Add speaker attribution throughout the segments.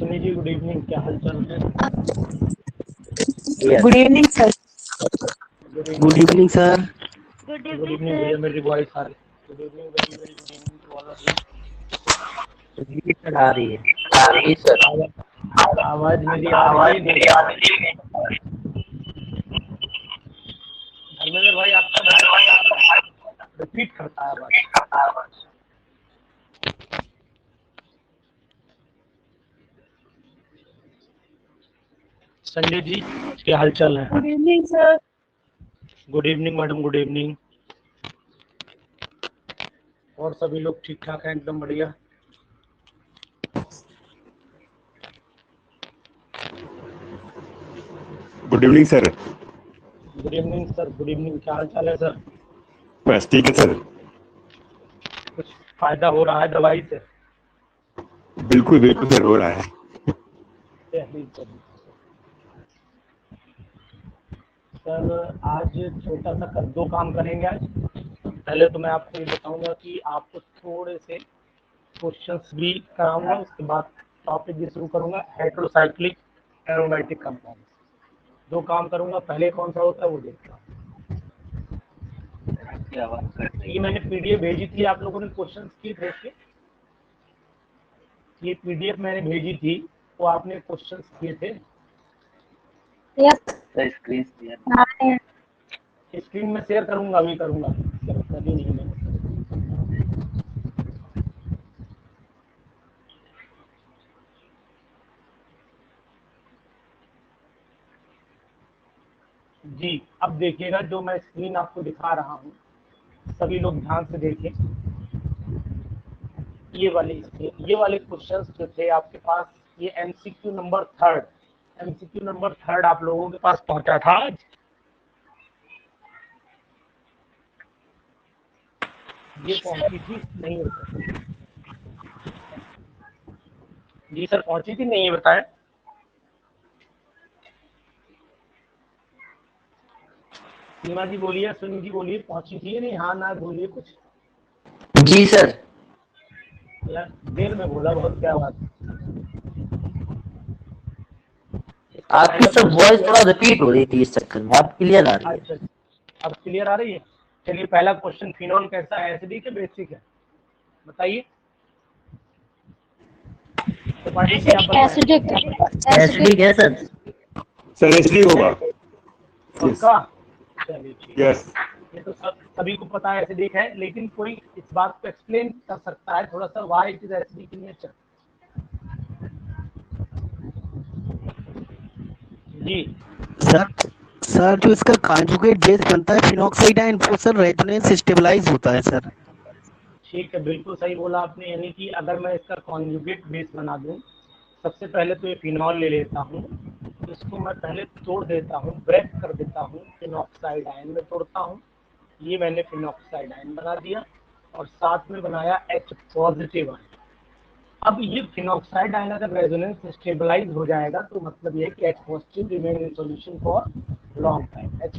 Speaker 1: सन्नी जी good evening, क्या हाल चाल है?
Speaker 2: Good evening sir.
Speaker 3: Good evening sir.
Speaker 2: Good
Speaker 1: good
Speaker 2: evening
Speaker 1: evening
Speaker 2: sir.
Speaker 1: भैया, मेरी वॉइस आ रही है? Good evening, very very good evening to all of you.
Speaker 3: Repeat आ रही है जी सर।
Speaker 1: आवाज मेरी आ रही है नहीं? धर्मेंद्र भाई आपका वॉइस रिपीट करता है आवाज। संजय जी क्या हाल चाल है?
Speaker 2: Good evening sir.
Speaker 1: Good evening madam, good evening. और सभी लोग ठीक ठाक हैं? एकदम बढ़िया।
Speaker 4: Good evening sir.
Speaker 1: Good evening sir, good evening. क्या हाल चाल है सर?
Speaker 4: बस ठीक है सर।
Speaker 1: कुछ फायदा हो रहा है दवाई से?
Speaker 4: बिल्कुल बिल्कुल सर, हो रहा है।
Speaker 1: चलिए चलिए सर, आज छोटा सा दो काम करेंगे आज। पहले तो मैं आपको ये बताऊंगा कि आपको थोड़े से क्वेश्चंस भी कराऊंगा, उसके बाद टॉपिक भी शुरू करूंगा, हेटेरोसाइक्लिक एरोमेटिक कंपाउंड। दो काम करूंगा, पहले कौन सा होता है वो देखता हूँ। ये मैंने पीडीएफ भेजी थी, आप लोगों ने क्वेश्चंस किए थे इसके? ये पीडीएफ मैंने भेजी थी, वो आपने क्वेश्चंस किए थे?
Speaker 2: यस।
Speaker 1: स्क्रीन में शेयर करूंगा, अभी करूंगा, कभी नहीं मैंने। जी अब देखिएगा, जो मैं स्क्रीन आपको दिखा रहा हूँ सभी लोग ध्यान से देखें। ये वाले क्वेश्चंस जो थे आपके पास, ये एमसीक्यू नंबर थर्ड आप लोगों के पास पहुंचा था आज। ये पहुंची थी नहीं होता? जी सर पहुंची थी नहीं, ये बताएं। सीमा जी बोलिए, सुनील जी बोलिए, पहुंची थी या नहीं? हाँ ना बोलिए कुछ।
Speaker 3: जी सर।
Speaker 1: यार देर में बोला बहुत, क्या बात।
Speaker 3: आपकी सर वॉइस थोड़ा रिपीट हो रही थी, इस चक्कर में आप क्लियर आ रही है।
Speaker 1: अच्छा, अब क्लियर आ रही है? चलिए, पहला क्वेश्चन, फिनोल कैसा है, एसिडिक है बेसिक है? बताइए।
Speaker 2: एसिडिक
Speaker 3: एसिडिक है सर।
Speaker 4: सर एचडी होगा।
Speaker 1: पक्का? चलिए ठीक
Speaker 4: यस।
Speaker 1: है। ये तो सभी को पता है एसिडिक है, लेकिन कोई इस बात को एक्सप्लेन कर सकता है थोड़ा सा, why it is acidic in nature? जी
Speaker 3: सर सर जो इसका कॉन्जुगेट बेस बनता है फिनॉक्साइड आयन, वो सर रेजोनेंस स्टेबलाइज होता है सर।
Speaker 1: ठीक है, बिल्कुल सही बोला आपने। यानी कि अगर मैं इसका कॉन्जुगेट बेस बना दूं, सबसे पहले तो ये फिनॉल ले लेता हूँ, इसको मैं पहले तोड़ देता हूँ, ब्रेक कर देता हूँ, फिनॉक्साइड आयन में तोड़ता हूँ। ये मैंने फिनॉक्साइड आयन बना दिया और साथ में बनाया H पॉजिटिव आयन। अब ये फिनॉक्साइड आयन अगर रेजोनेंस स्टेबलाइज हो जाएगा तो मतलब ये है कि H positive remain in solution for long time. H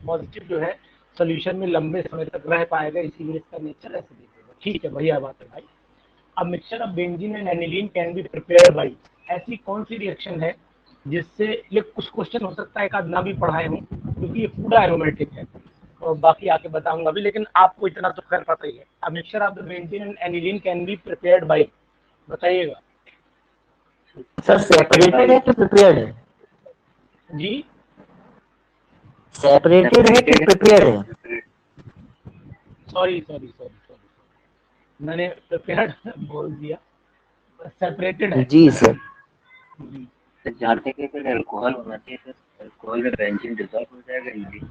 Speaker 1: positive जो है सॉल्यूशन में लंबे समय तक रह पाएगा, इसीलिए इसका नेचर ऐसे दिखेगा। ठीक है, बढ़िया बात है भाई। अब mixture of benzene and aniline can be prepared by, ऐसी कौन सी रिएक्शन है जिससे, ये कुछ क्वेश्चन हो सकता है एक आध ना भी पढ़ाए हूँ क्योंकि ये पूरा एरोमेटिक है, और बाकी आके बताऊंगा अभी, लेकिन आपको इतना तो खैर पता ही है। अब mixture of the benzene and aniline can be prepared by, बताइएगा।
Speaker 3: सर सेपरेटेड है कि प्रिपेयर्ड है?
Speaker 1: जी
Speaker 3: सेपरेटेड है कि प्रिपेयर्ड है?
Speaker 1: सॉरी, मैंने प्रिपेयर्ड बोल दिया, सेपरेटेड है।
Speaker 3: जी सर।
Speaker 5: जहाँ तक है सर, अल्कोहल होना चाहिए सर। अल्कोहल में बेंजीन डिसॉल्व हो जाएगा इजीली।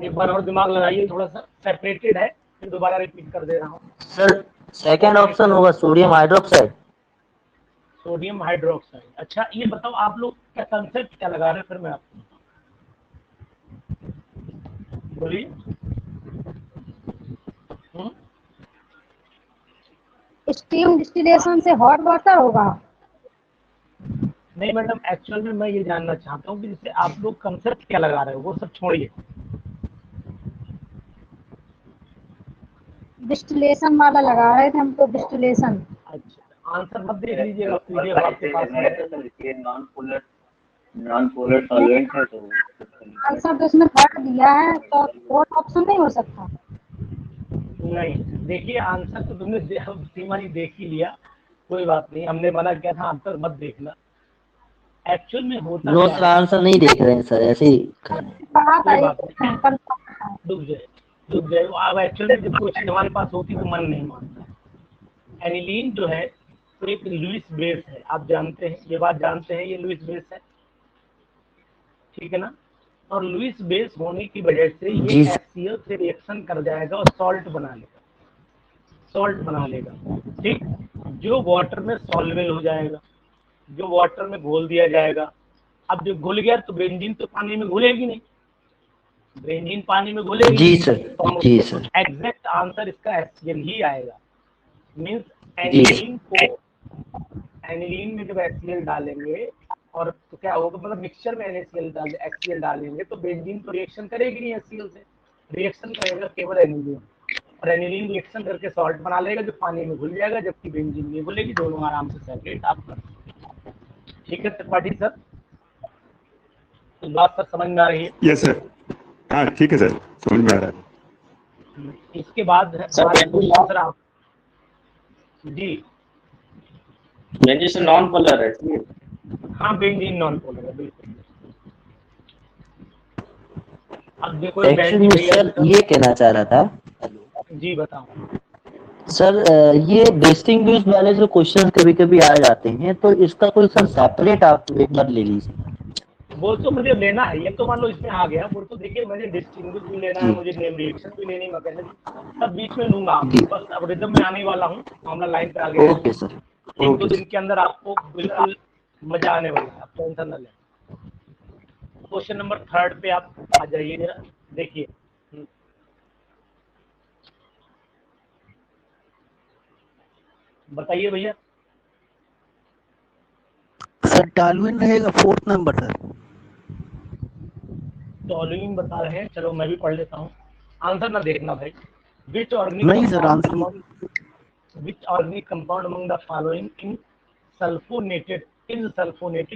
Speaker 1: एक बार और दिमाग लगाइए थोड़ा सा, सेपरेटेड है, फिर दोबारा रिपीट कर दे रहा हूँ।
Speaker 3: सर सेकंड ऑप्शन होगा सोडियम हाइड्रोक्साइड।
Speaker 1: Sodium hydroxide. अच्छा ये बताओ आप लोग क्या कंसेप्ट क्या लगा रहे हैं, फिर मैं आपको बोलिए।
Speaker 2: स्टीम डिस्टिलेशन से हॉट वाटर होगा।
Speaker 1: नहीं मैडम, एक्चुअल में मैं ये जानना चाहता हूँ कि जैसे आप लोग कंसेप्ट क्या लगा रहे हो, वो सब छोड़िए।
Speaker 2: डिस्टिलेशन वाला लगा रहे थे हम तो, डिस्टिलेशन।
Speaker 1: अच्छा, आंसर मत देख लीजिएगा, पीडीएफ आपके पास में है।
Speaker 5: सर ये नॉन पोलर सॉल्वेंट है तो
Speaker 2: आंसर तो इसमें थर्ड दिया है, तो फोर्थ ऑप्शन नहीं हो सकता।
Speaker 1: नहीं देखिए, आंसर तो तुमने सीमा जी देख ही लिया, कोई बात नहीं, हमने मना किया था आंसर मत देखना। एक्चुअल में होता
Speaker 6: नो
Speaker 1: क्या
Speaker 6: सर,
Speaker 1: है,
Speaker 6: आंसर नहीं देख रहे हैं सर, ऐसे ही कर रहे हैं।
Speaker 2: पढ़ा था
Speaker 1: कोई
Speaker 2: एक
Speaker 1: बात नहीं,
Speaker 2: कल।
Speaker 1: डूब जाए। अब एक्चुअल में जब कोई चीज हमारे पास होती तो मन नहीं मानता। एनिलीन जो है तो एक लुईस बेस है, आप जानते हैं, ये बात जानते हैं, ये लुईस बेस है, ठीक है ना। और लुईस बेस होने की वजह से ये
Speaker 6: जी सर।
Speaker 1: HCl से रिएक्शन कर जाएगा और सॉल्ट बना लेगा, ठीक। जो वाटर में सॉल्वेबल हो जाएगा, जो वाटर में घोल दिया जाएगा। अब जो घुल गया तो बेंजीन तो पानी में घुलेगी नहीं, बेंजीन पानी में घुलेगी
Speaker 6: जी
Speaker 1: नहीं,
Speaker 6: सर।
Speaker 1: तो हम
Speaker 6: जी
Speaker 1: उसको
Speaker 6: सर।
Speaker 1: एग्जैक्ट आंसर इसका HCl ही आएगा। मीन्स
Speaker 6: जी
Speaker 1: एनिलीन में जब HCl डालेंगे और तो क्या होगा, मतलब मिक्सचर में HCl डालेंगे तो बेंजीन तो रिएक्शन करेगी नहीं HCl से, रिएक्शन करेगा केवल एनिलीन, और एनिलीन रिएक्शन करके सॉल्ट बना लेगा जो पानी में घुल जाएगा, जबकि बेंजीन नहीं घुलेगी, दोनों आराम से सेपरेट आप कर सकते हैं। ठीक है त्रिपाठी सर, तो बात सर समझ में आ रही है?
Speaker 4: यस सर, हाँ ठीक है सर, समझ में आ रहा है।
Speaker 1: इसके बाद हमारा क्वेश्चन सर आप जी।
Speaker 5: बेंजीन नॉन पोलर है।
Speaker 1: हाँ बेंजीन नॉन पोलर है, बिल्कुल। अब देखो
Speaker 6: एक्चुअली
Speaker 1: बेंजीन
Speaker 6: सर ये कहना चाह रहा था।
Speaker 1: जी बताओ
Speaker 6: सर ये डिस्टिंग्विश वाले जो क्वेश्चन कभी कभी आ जाते हैं, तो इसका कोई सर सेपरेट आप एक बार ले लीजिए।
Speaker 1: वो तो मुझे लेना है, ये तो मान लो इसमें आ गया, वो तो देखिए मुझे डिस्टिंग्विश भी लेना है,
Speaker 6: जी
Speaker 1: मुझे नेम रिएक्शन भी लेनी, मैकेनिज्म सब बीच में लूंगा,
Speaker 6: जी।
Speaker 1: बस अब रिदम में आने वाला हूँ, मामला लाइन पे आ गया है।
Speaker 6: Okay sir.
Speaker 1: एक दो
Speaker 6: ओके
Speaker 1: दिन
Speaker 6: सर।
Speaker 1: के अंदर आपको बिल्कुल मजा आने वाला है, आप टेंशन न लें। क्वेश्चन नंबर 3 पे आप आ जाइए जरा, देखिए बताइए भैया।
Speaker 3: सर डाल्विन रहेगा 4th नंबर सर।
Speaker 1: टॉलुइन बता रहे हैं, चलो मैं भी पढ़ लेता हूँ, आंसर ना देखना भाई। विच
Speaker 3: नहीं sir, answer
Speaker 1: organic compound among the following in sulphonated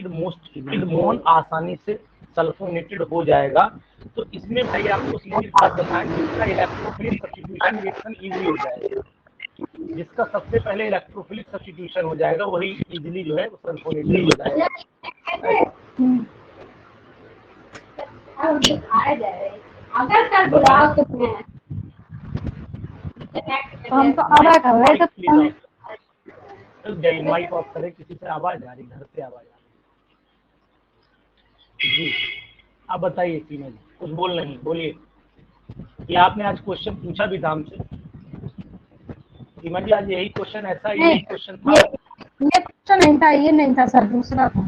Speaker 1: most मोन आसानी से सल्फोनेटेड हो जाएगा। तो इसमें भाई आपको सीधी बात बताएं, जिसका इलेक्ट्रोफिलिक सब्स्टिट्यूशन रिएक्शन इजी हो जाएगा, जिसका सबसे पहले इलेक्ट्रोफिलिक सब्स्टिट्यूशन हो जाएगा वही इजीली जो है सल्फोनेटेड हो जाएगा।
Speaker 2: हम तो आधा कर रहे थे।
Speaker 1: माइक ऑफ करें, किसी से आवाज आ रही, घर से आवाज आ रही जी। आप बताइए सीमा जी, कुछ बोल नहीं, बोलिए। ये आपने आज क्वेश्चन पूछा भी था हमसे सीमा जी, आज यही क्वेश्चन, ऐसा यही क्वेश्चन था।
Speaker 2: ये क्वेश्चन नहीं था, ये नहीं था सर, दूसरा था।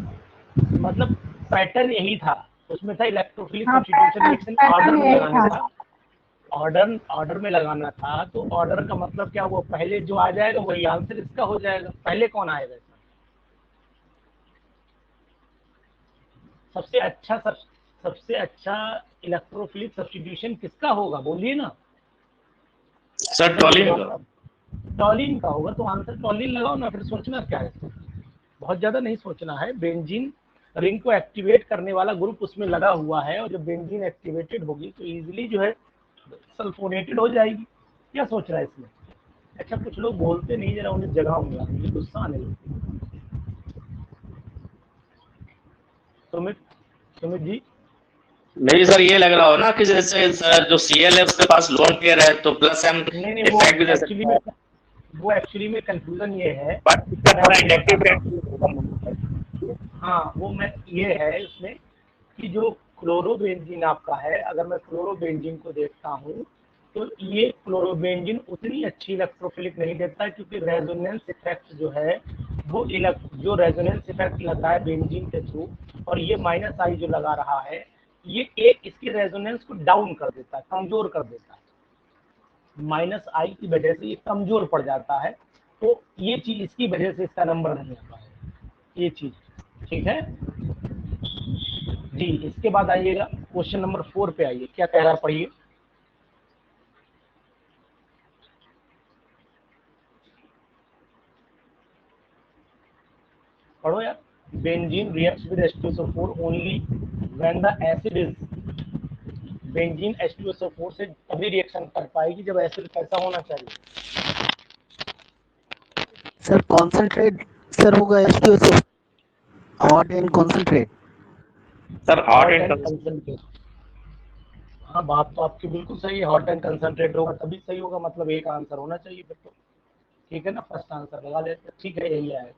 Speaker 1: मतलब पैटर्न यही था, उसमें था इलेक्ट्रोफिलिक
Speaker 2: हाँ,
Speaker 1: सब्स्टिट्यूशन रिएक्शन, ऑर्डर
Speaker 2: पैटर्न
Speaker 1: में
Speaker 2: यही
Speaker 1: लगाना
Speaker 2: था।
Speaker 1: था, ऑर्डर में लगाना था। तो ऑर्डर का मतलब क्या, वो पहले जो आ जाएगा वही आंसर इसका हो जाएगा। पहले कौन आएगा इसमें? सबसे अच्छा इलेक्ट्रोफिलिक सब्स्टिट्यूशन किसका होगा, बोलिए ना
Speaker 5: सर टॉलिन का।
Speaker 1: टॉलिन का होगा, तो आंसर टॉलिन लगाओ ना, फिर सोचना क्या है, बहुत ज्यादा नहीं सोचना है। बेंजीन रिंग को एक्टिवेट करने वाला ग्रुप उसमें लगा हुआ है, और जब बेंजीन एक्टिवेटेड होगी तो इजीली जो है सल्फोनेटेड हो जाएगी। क्या सोच रहा है इसमें? अच्छा कुछ लोग बोलते नहीं, जरा उन्हें जगाऊंगा, मुझे गुस्सा आने लगता है। सुमित जी,
Speaker 5: नहीं सर, ये लग रहा हो ना कि जैसे सर जो सीएल है उसके पास लोन पेयर है तो प्लस एम
Speaker 1: नहीं
Speaker 5: इफेक्ट भी दे सकता है।
Speaker 1: वो एक्चुअली में कंफ्यूजन ये है,
Speaker 5: बट इसका थोड़ा इंडक्टिव
Speaker 1: हाँ वो मैं ये है इसमें कि जो क्लोरोबेंजीन आपका है, अगर मैं क्लोरोबेंजीन को देखता हूँ तो ये क्लोरोबेंजीन उतनी अच्छी इलेक्ट्रोफिलिक नहीं देता है, क्योंकि रेजोनेंस इफेक्ट जो है वो जो रेजोनेंस इफेक्ट लगा है बेंजीन के थ्रू, और ये -I जो लगा रहा है, ये एक इसकी रेजोनेंस को डाउन कर देता है, कमजोर कर देता है, -I की वजह से ये कमजोर पड़ जाता है। तो ये चीज इसकी वजह से इसका नंबर नहीं आता है, ये चीज ठीक है जी। इसके बाद आइएगा क्वेश्चन नंबर 4 पे आइए, क्या कह रहा है पढ़िए। पढ़ो यार। Benzene reacts with H2SO4 only when the acid is, benzene H2SO4 से तभी रिएक्शन कर पाएगी जब एसिड कैसा होना चाहिए।
Speaker 3: सर कॉन्सेंट्रेट सर होगा H2SO hot and concentrate.
Speaker 7: Sir hot
Speaker 1: hot
Speaker 7: and
Speaker 1: and concentrate. हाँ बात तो आपकी बिल्कुल सही है, हॉट एंड कंसंट्रेट होगा तभी सही होगा, मतलब एक आंसर होना चाहिए फिर तो। ठीक है ना, फर्स्ट आंसर लगा लेते हैं, ठीक है यही आएगा।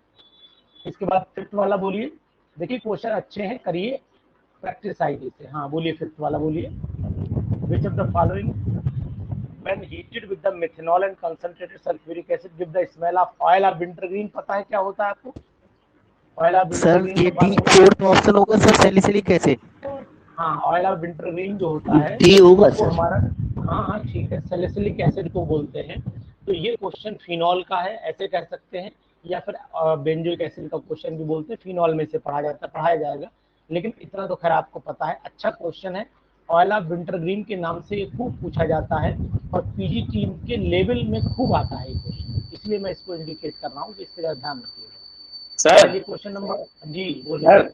Speaker 1: इसके बाद फिफ्थ वाला बोलिए। देखिए क्वेश्चन अच्छे हैं, करिए प्रैक्टिस आएगी से। हाँ बोलिए, फिफ्थ वाला बोलिए। विच of the following when heated with the methanol and concentrated sulfuric acid give the smell of oil of wintergreen? पता है क्या होता है आपको ऑयल ऑफ
Speaker 3: सर
Speaker 1: विंटरग्रीन
Speaker 3: ये
Speaker 1: का
Speaker 3: डी
Speaker 1: फार्मूला?
Speaker 3: फोर्थ ऑप्शन होगा सर, सैलिसिलिक एसिड।
Speaker 1: हाँ ऑयल ऑफ विंटरग्रीन जो होता है
Speaker 6: डी होगा
Speaker 1: वो
Speaker 6: सर।
Speaker 1: हमारा, हाँ हाँ ठीक है, सैलिसिलिक एसिड को बोलते हैं। तो ये क्वेश्चन फिनॉल का है ऐसे कह सकते हैं, या फिर बेंजोइक एसिड का क्वेश्चन भी बोलते हैं, फिनॉल में से पढ़ाया जाएगा। लेकिन इतना तो खैर आपको पता है, अच्छा क्वेश्चन है। ऑयल ऑफ विंटरग्रीन के नाम से ये खूब पूछा जाता है और पीजी टीम के लेवल में खूब आता है ये क्वेश्चन, इसलिए मैं इसको इंडिकेट कर रहा हूँ कि इसके साथ ध्यान रखिएगा।
Speaker 7: सर
Speaker 1: क्वेश्चन नंबर जी बोलिए।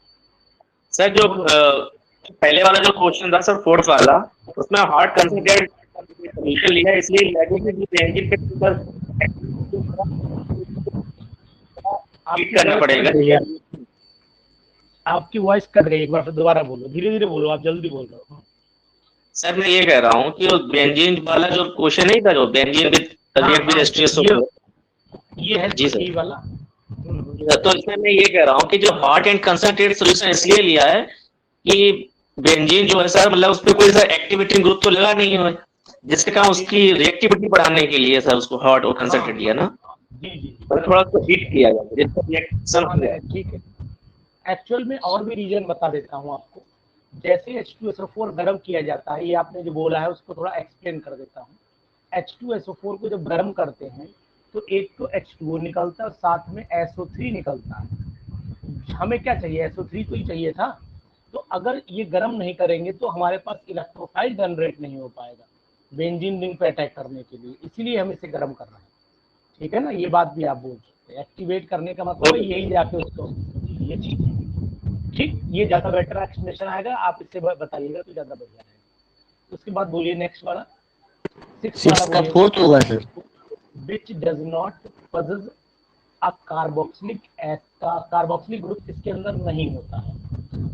Speaker 7: सर जो पहले वाला जो क्वेश्चन था सर फोर्थ वाला, उसमें हॉट कंसंट्रेट सोल्यूशन लिया, इसलिए बेंजीन के ऊपर हीट करना पड़ेगा।
Speaker 1: आपकी वॉइस कट गई, एक बार फिर दोबारा बोलो, धीरे धीरे बोलो, आप जल्दी बोल रहे हो।
Speaker 7: सर मैं ये कह रहा हूँ कि वो बेंजीन वाला जो क्वेश्चन नहीं था, जो benzene with react with H2SO4,
Speaker 1: ये है
Speaker 7: जी सर।
Speaker 1: ई वाला।
Speaker 7: तो इसमें मैं ये कह रहा हूँ कि जो हॉट एंड कंसंट्रेट सोल्यूशन इसलिए लिया है कि बेंजीन जो है सर, मतलब उस पर कोई सर एक्टिविटी ग्रुप तो लगा नहीं है, जिसके कारण उसकी रिएक्टिविटी बढ़ाने के लिए सर उसको हॉट और कंसंट्रेट लिया ना,
Speaker 1: जी जी
Speaker 7: और थोड़ा सा हीट किया गया जिसका रिएक्शन हो।
Speaker 1: ठीक है। एक्चुअल में और भी रीजन बता देता हूँ आपको। जैसे H2SO4 गर्म किया जाता है, ये आपने जो बोला है उसको थोड़ा एक्सप्लेन कर देता हूँ। H2SO4 को जब गर्म करते हैं तो एक तो H2O निकलता है और साथ में SO3 निकलता है। हमें क्या चाहिए, SO3 तो ही चाहिए था। तो अगर ये गर्म नहीं करेंगे तो हमारे पास इलेक्ट्रोफाइल जनरेट नहीं हो पाएगा बेंजीन रिंग पे अटैक करने के लिए, इसीलिए हम इसे गर्म कर रहे हैं। ठीक है ना, ये बात भी आप बोल सकते हैं। एक्टिवेट करने का मतलब है यही जाके उसको, ये चीज ठीक, ये ज्यादा बेटर एक्सप्लेनेशन आएगा, आप इससे बताइएगा तो ज्यादा बढ़िया रहेगा। उसके बाद बोलिए नेक्स्ट वाला,
Speaker 6: सिक्स का फोर्थ होगा sir.
Speaker 1: Which does not possess a carboxylic group इसके अंदर नहीं होता है।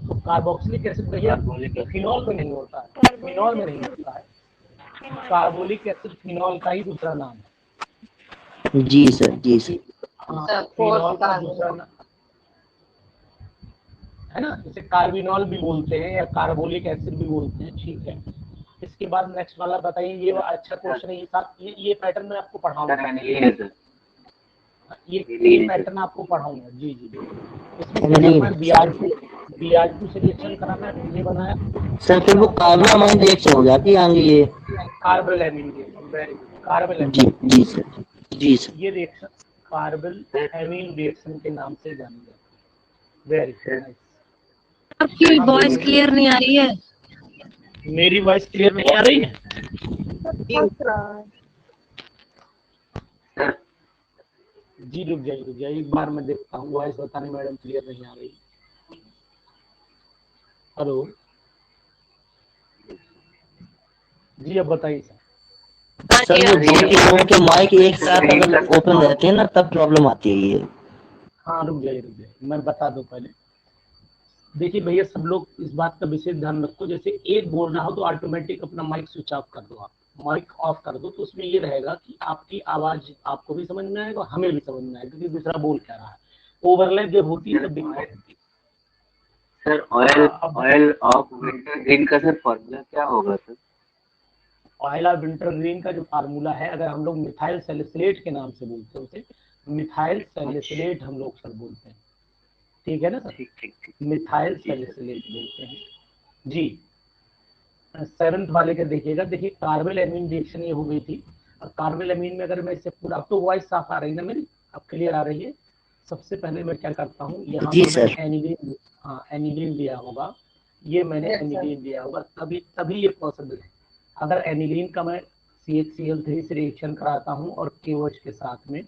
Speaker 1: तो कार्बोक्सिलिक एसिड भैया फिनॉल में नहीं होता है, फिनॉल में नहीं होता है। कार्बोलिक एसिड फिनॉल का ही दूसरा नाम है।
Speaker 6: जी सर, जी सर।
Speaker 1: हाँ, फिनॉल का दूसरा नाम है ना, इसे कार्बिनॉल भी बोलते हैं या कार्बोलिक एसिड भी बोलते हैं। ठीक है, इसके बाद नेक्स्ट वाला बताइए। ये अच्छा क्वेश्चन है, ये साथ ये पैटर्न में आपको पढ़ाऊंगा, ये पैटर्न आपको पढ़ाऊंगा। जी जी, इसमें Br2 से रिएक्शन कराना है, ये बनाया
Speaker 6: सर फिर वो कार्बोनामाइन रिएक्शन हो जाती है आगे ये।
Speaker 1: कार्बोलैमिन रिएक्शन, वेरी गुड, कार्बोलैमिन।
Speaker 6: जी जी सर, जी सर।
Speaker 1: ये रिएक्शन कार्बोलैमिन रिएक्शन के नाम से जानी जाती है। Very nice.
Speaker 2: आपकी वॉइस क्लियर नहीं आ रही है।
Speaker 1: मेरी वॉइस क्लियर नहीं आ रही है? जी रुक जाइए एक बार मैं देखता हूँ, वॉइस बताने मैडम क्लियर नहीं आ रही। हेलो जी, अब बताइए सर।
Speaker 6: सर वो दो तीनों के माइक एक साथ अगर ओपन रहते हैं ना तब प्रॉब्लम आती है ये।
Speaker 1: हाँ रुक जाइए मैं बता दूं पहले। देखिए भैया, सब लोग इस बात का विशेष ध्यान रखो, जैसे एक बोल रहा हो तो ऑटोमेटिक अपना माइक स्विच ऑफ कर दो, आप माइक ऑफ कर दो, तो उसमें ये रहेगा कि आपकी आवाज आपको भी समझ में आएगा, हमें भी समझ में आएगा कि दूसरा बोल क्या रहा है। ओवरलैप जब होती है तब दिक्कत होती है।
Speaker 5: सर ऑयल ऑफ विंटरग्रीन का सर फॉर्मूला क्या होगा सर?
Speaker 1: ऑयल ऑफ विंटरग्रीन का जो फार्मूला है, अगर हम लोग मिथाइल सैलिसिलेट के नाम से बोलते हैं उसे, मिथाइल सैलिसिलेट हम लोग सर बोलते हैं। ठीक है ना सर,
Speaker 5: ठीक।
Speaker 1: मिथाइल सैलिसिलेट बोलते हैं जी। सेवंथ वाले का देखिएगा, देखिए कार्बोलैमिन रिएक्शन ये हो गई थी। और कार्बोलैमिन में अगर मैं इससे पूरा, अब तो वॉइस साफ आ रही है ना मेरी, अब क्लियर आ रही है। सबसे पहले मैं क्या करता हूँ, यहाँ
Speaker 6: जी
Speaker 1: पर
Speaker 6: सर।
Speaker 1: मैंने एनिलीन, हाँ एनिलीन लिया होगा, ये मैंने एनिलीन लिया होगा, तभी ये पॉसिबल है। अगर एनिलीन का मैं CHCl3 से रिएक्शन कराता हूँ और KOH के साथ में,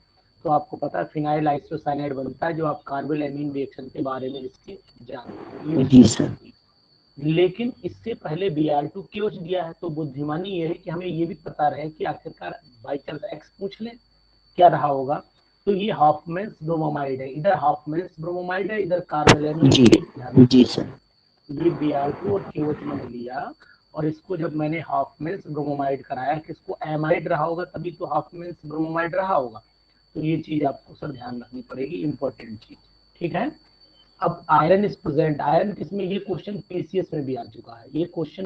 Speaker 1: तो आपको पता है फिनाइल आइसोसाइनाइड बनता है, जो आप कार्बोलैमिन रिएक्शन के बारे में इसके जानते हैं।
Speaker 6: जी सर।
Speaker 1: लेकिन इससे पहले Br2 क्यों दिया है, तो बुद्धिमानी ये है कि हमें ये भी पता रहे कि आखिरकार बाई चांस एक्स पूछ ले क्या रहा होगा। तो ये हॉफमैन्स ब्रोमोमाइड है, इधर हॉफमैन्स ब्रोमोमाइड है, इधर कार्बोलैमिन।
Speaker 6: जी सर।
Speaker 1: ये Br2 और KOH मैंने लिया, और इसको जब मैंने हॉफमैन्स ब्रोमोमाइड कराया कि इसको एमाइड रहा होगा तभी तो हॉफमैन्स ब्रोमोमाइड रहा होगा। तो ये चीज आपको सर ध्यान रखनी पड़ेगी, इंपॉर्टेंट चीज, ठीक है। अब आयरन इज प्रेजेंट, आयरन किसमें, ये क्वेश्चन पीसीएस में भी आ चुका है, ये क्वेश्चन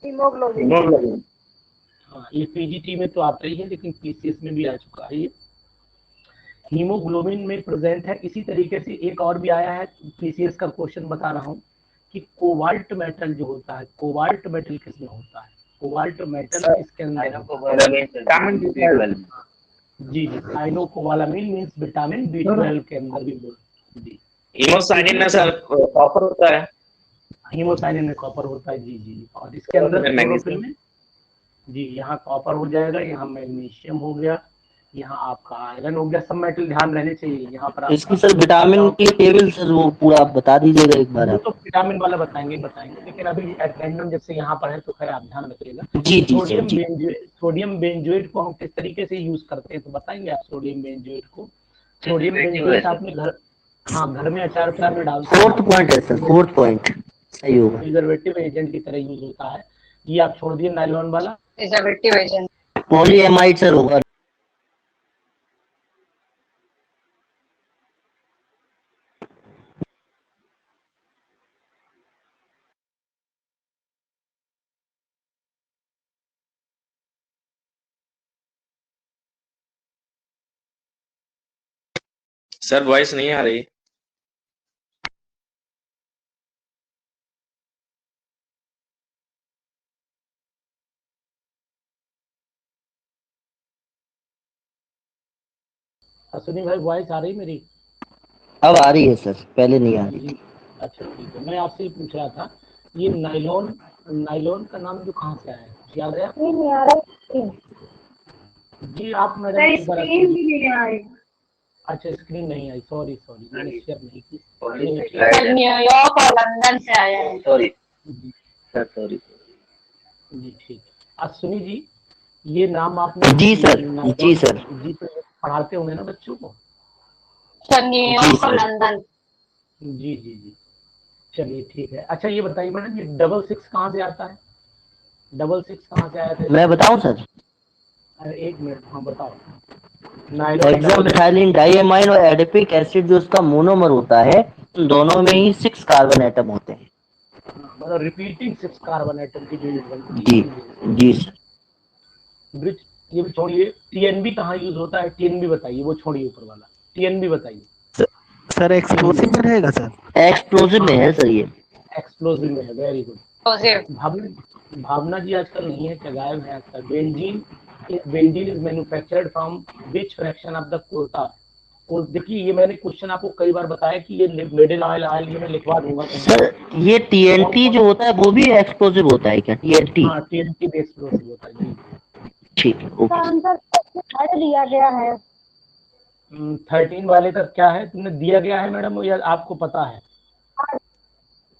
Speaker 6: हीमोग्लोबिन।
Speaker 1: हाँ, ये पीजीटी में तो आता ही है, लेकिन पीसीएस में भी आ चुका है। ये हीमोग्लोबिन में प्रेजेंट है। इसी तरीके से एक और भी आया है, पीसीएस का क्वेश्चन बता रहा हूँ कि कोबाल्ट मेटल जो होता है, कोबाल्ट मेटल किसमें होता है, कोबाल्ट मेटल इसके अंदर जी जी, आइनोकोबालामिन मींस विटामिन B12 के अंदर भी जी।
Speaker 7: हीमोसाइनिन में सर कॉपर होता है,
Speaker 1: हीमोसाइनिन में कॉपर होता है, जी जी। और इसके अंदर क्लोरोफिल में जी, यहाँ कॉपर हो जाएगा, यहाँ मैग्नीशियम हो गया, यहाँ आपका आयरन हो गया। सब मेटल ध्यान रहने चाहिए यहाँ पर।
Speaker 6: इसकी सर विटामिन की टेबल सर वो पूरा आप बता दीजिएगा एक बार।
Speaker 1: वो तो विटामिन वाला बताएंगे, लेकिन अभी एट रैंडम जैसे यहाँ पर है तो खैर आप ध्यान रखिएगा।
Speaker 6: जी जी
Speaker 1: सोडियम
Speaker 6: जी।
Speaker 1: सोडियम बेंजोएट को हम किस तरीके से यूज करते हैं, तो बताएंगे आप सोडियम बेंजोएट को। सोडियम बेंजोएट आपने घर में अचार उचार में डालते हैं।
Speaker 6: फोर्थ पॉइंट है सर, फोर्थ पॉइंट सही होगा।
Speaker 1: प्रिजर्वेटिव एजेंट की तरह यूज होता है। ये आप छोड़ दिए नायलॉन वाला,
Speaker 2: प्रिजर्वेटिव एजेंट
Speaker 6: पॉलीएमाइड सर होगा।
Speaker 7: सर वॉइस नहीं आ रही।
Speaker 1: अश्विनी भाई वॉइस आ रही मेरी?
Speaker 6: अब आ रही है सर, पहले नहीं आ रही थी।
Speaker 1: अच्छा ठीक है, मैं आपसे ही पूछ रहा था, ये नायलॉन का नाम जो कहाँ से आया है, याद है?
Speaker 2: नहीं आ रहा
Speaker 1: जी आप मैडम
Speaker 2: है,
Speaker 1: एक बार
Speaker 2: स्क्रीन भी नहीं आ रही।
Speaker 1: अच्छा स्क्रीन नहीं आई, सॉरी मैंने शेयर नहीं की।
Speaker 2: न्यूयॉर्क और लंदन से आया है।
Speaker 5: सॉरी
Speaker 1: जी
Speaker 5: सॉरी।
Speaker 1: जी ठीक। अश्विनी जी, ये नाम आपने
Speaker 6: जी सर। जी सर।
Speaker 1: जी तो पढ़ाते होंगे ना बच्चों को?
Speaker 2: सर न्यूयॉर्क और लंदन।
Speaker 1: जी जी जी, चलिए ठीक है। अच्छा ये बताइए मैडम, ये 66 कहाँ से आता है? 66 कहाँ से आया था?
Speaker 6: मैं बताऊं सर?
Speaker 1: अरे एक मिनट, हाँ बताओ।
Speaker 6: हेक्सामिथाइलिन डाइएमाइन और एडिपिक एसिड जो उसका मोनोमर होता है, उन दोनों में ही 6 कार्बन एटम होते हैं।
Speaker 1: मतलब रिपीटिंग 6 कार्बन एटम की यूनिट बनती है।
Speaker 6: जी जी सर।
Speaker 1: ब्रिज ये भी छोड़िए, टीएनबी कहाँ यूज होता है, टीएनबी बताइए, वो छोड़िए ऊपर वाला, टीएनबी बताइए।
Speaker 3: सर एक्सप्लोसिव में रहेगा सर?
Speaker 6: एक्सप्लोसिव में है सर, ये
Speaker 1: एक्सप्लोसिव में है, वेरी गुड। भावना जी आजकल नहीं है, क्या गायब है आजकल? Benzene is manufactured from which fraction of the coal? देखिए ये मैंने क्वेश्चन आपको कई बार बताया कि ये मिडिल ऑयल ये मैं लिखवा दूंगा
Speaker 6: सर। ये टीएनटी जो होता है वो भी एक्सप्लोसिव होता है क्या? टीएनटी?
Speaker 1: हाँ टीएनटी भी एक्सप्लोसिव होता है जी।
Speaker 6: ठीक है, ओके।
Speaker 2: आंसर हट दिया गया है।
Speaker 1: 13 वाले का क्या है, तुमने दिया गया है मैडम या आपको पता है?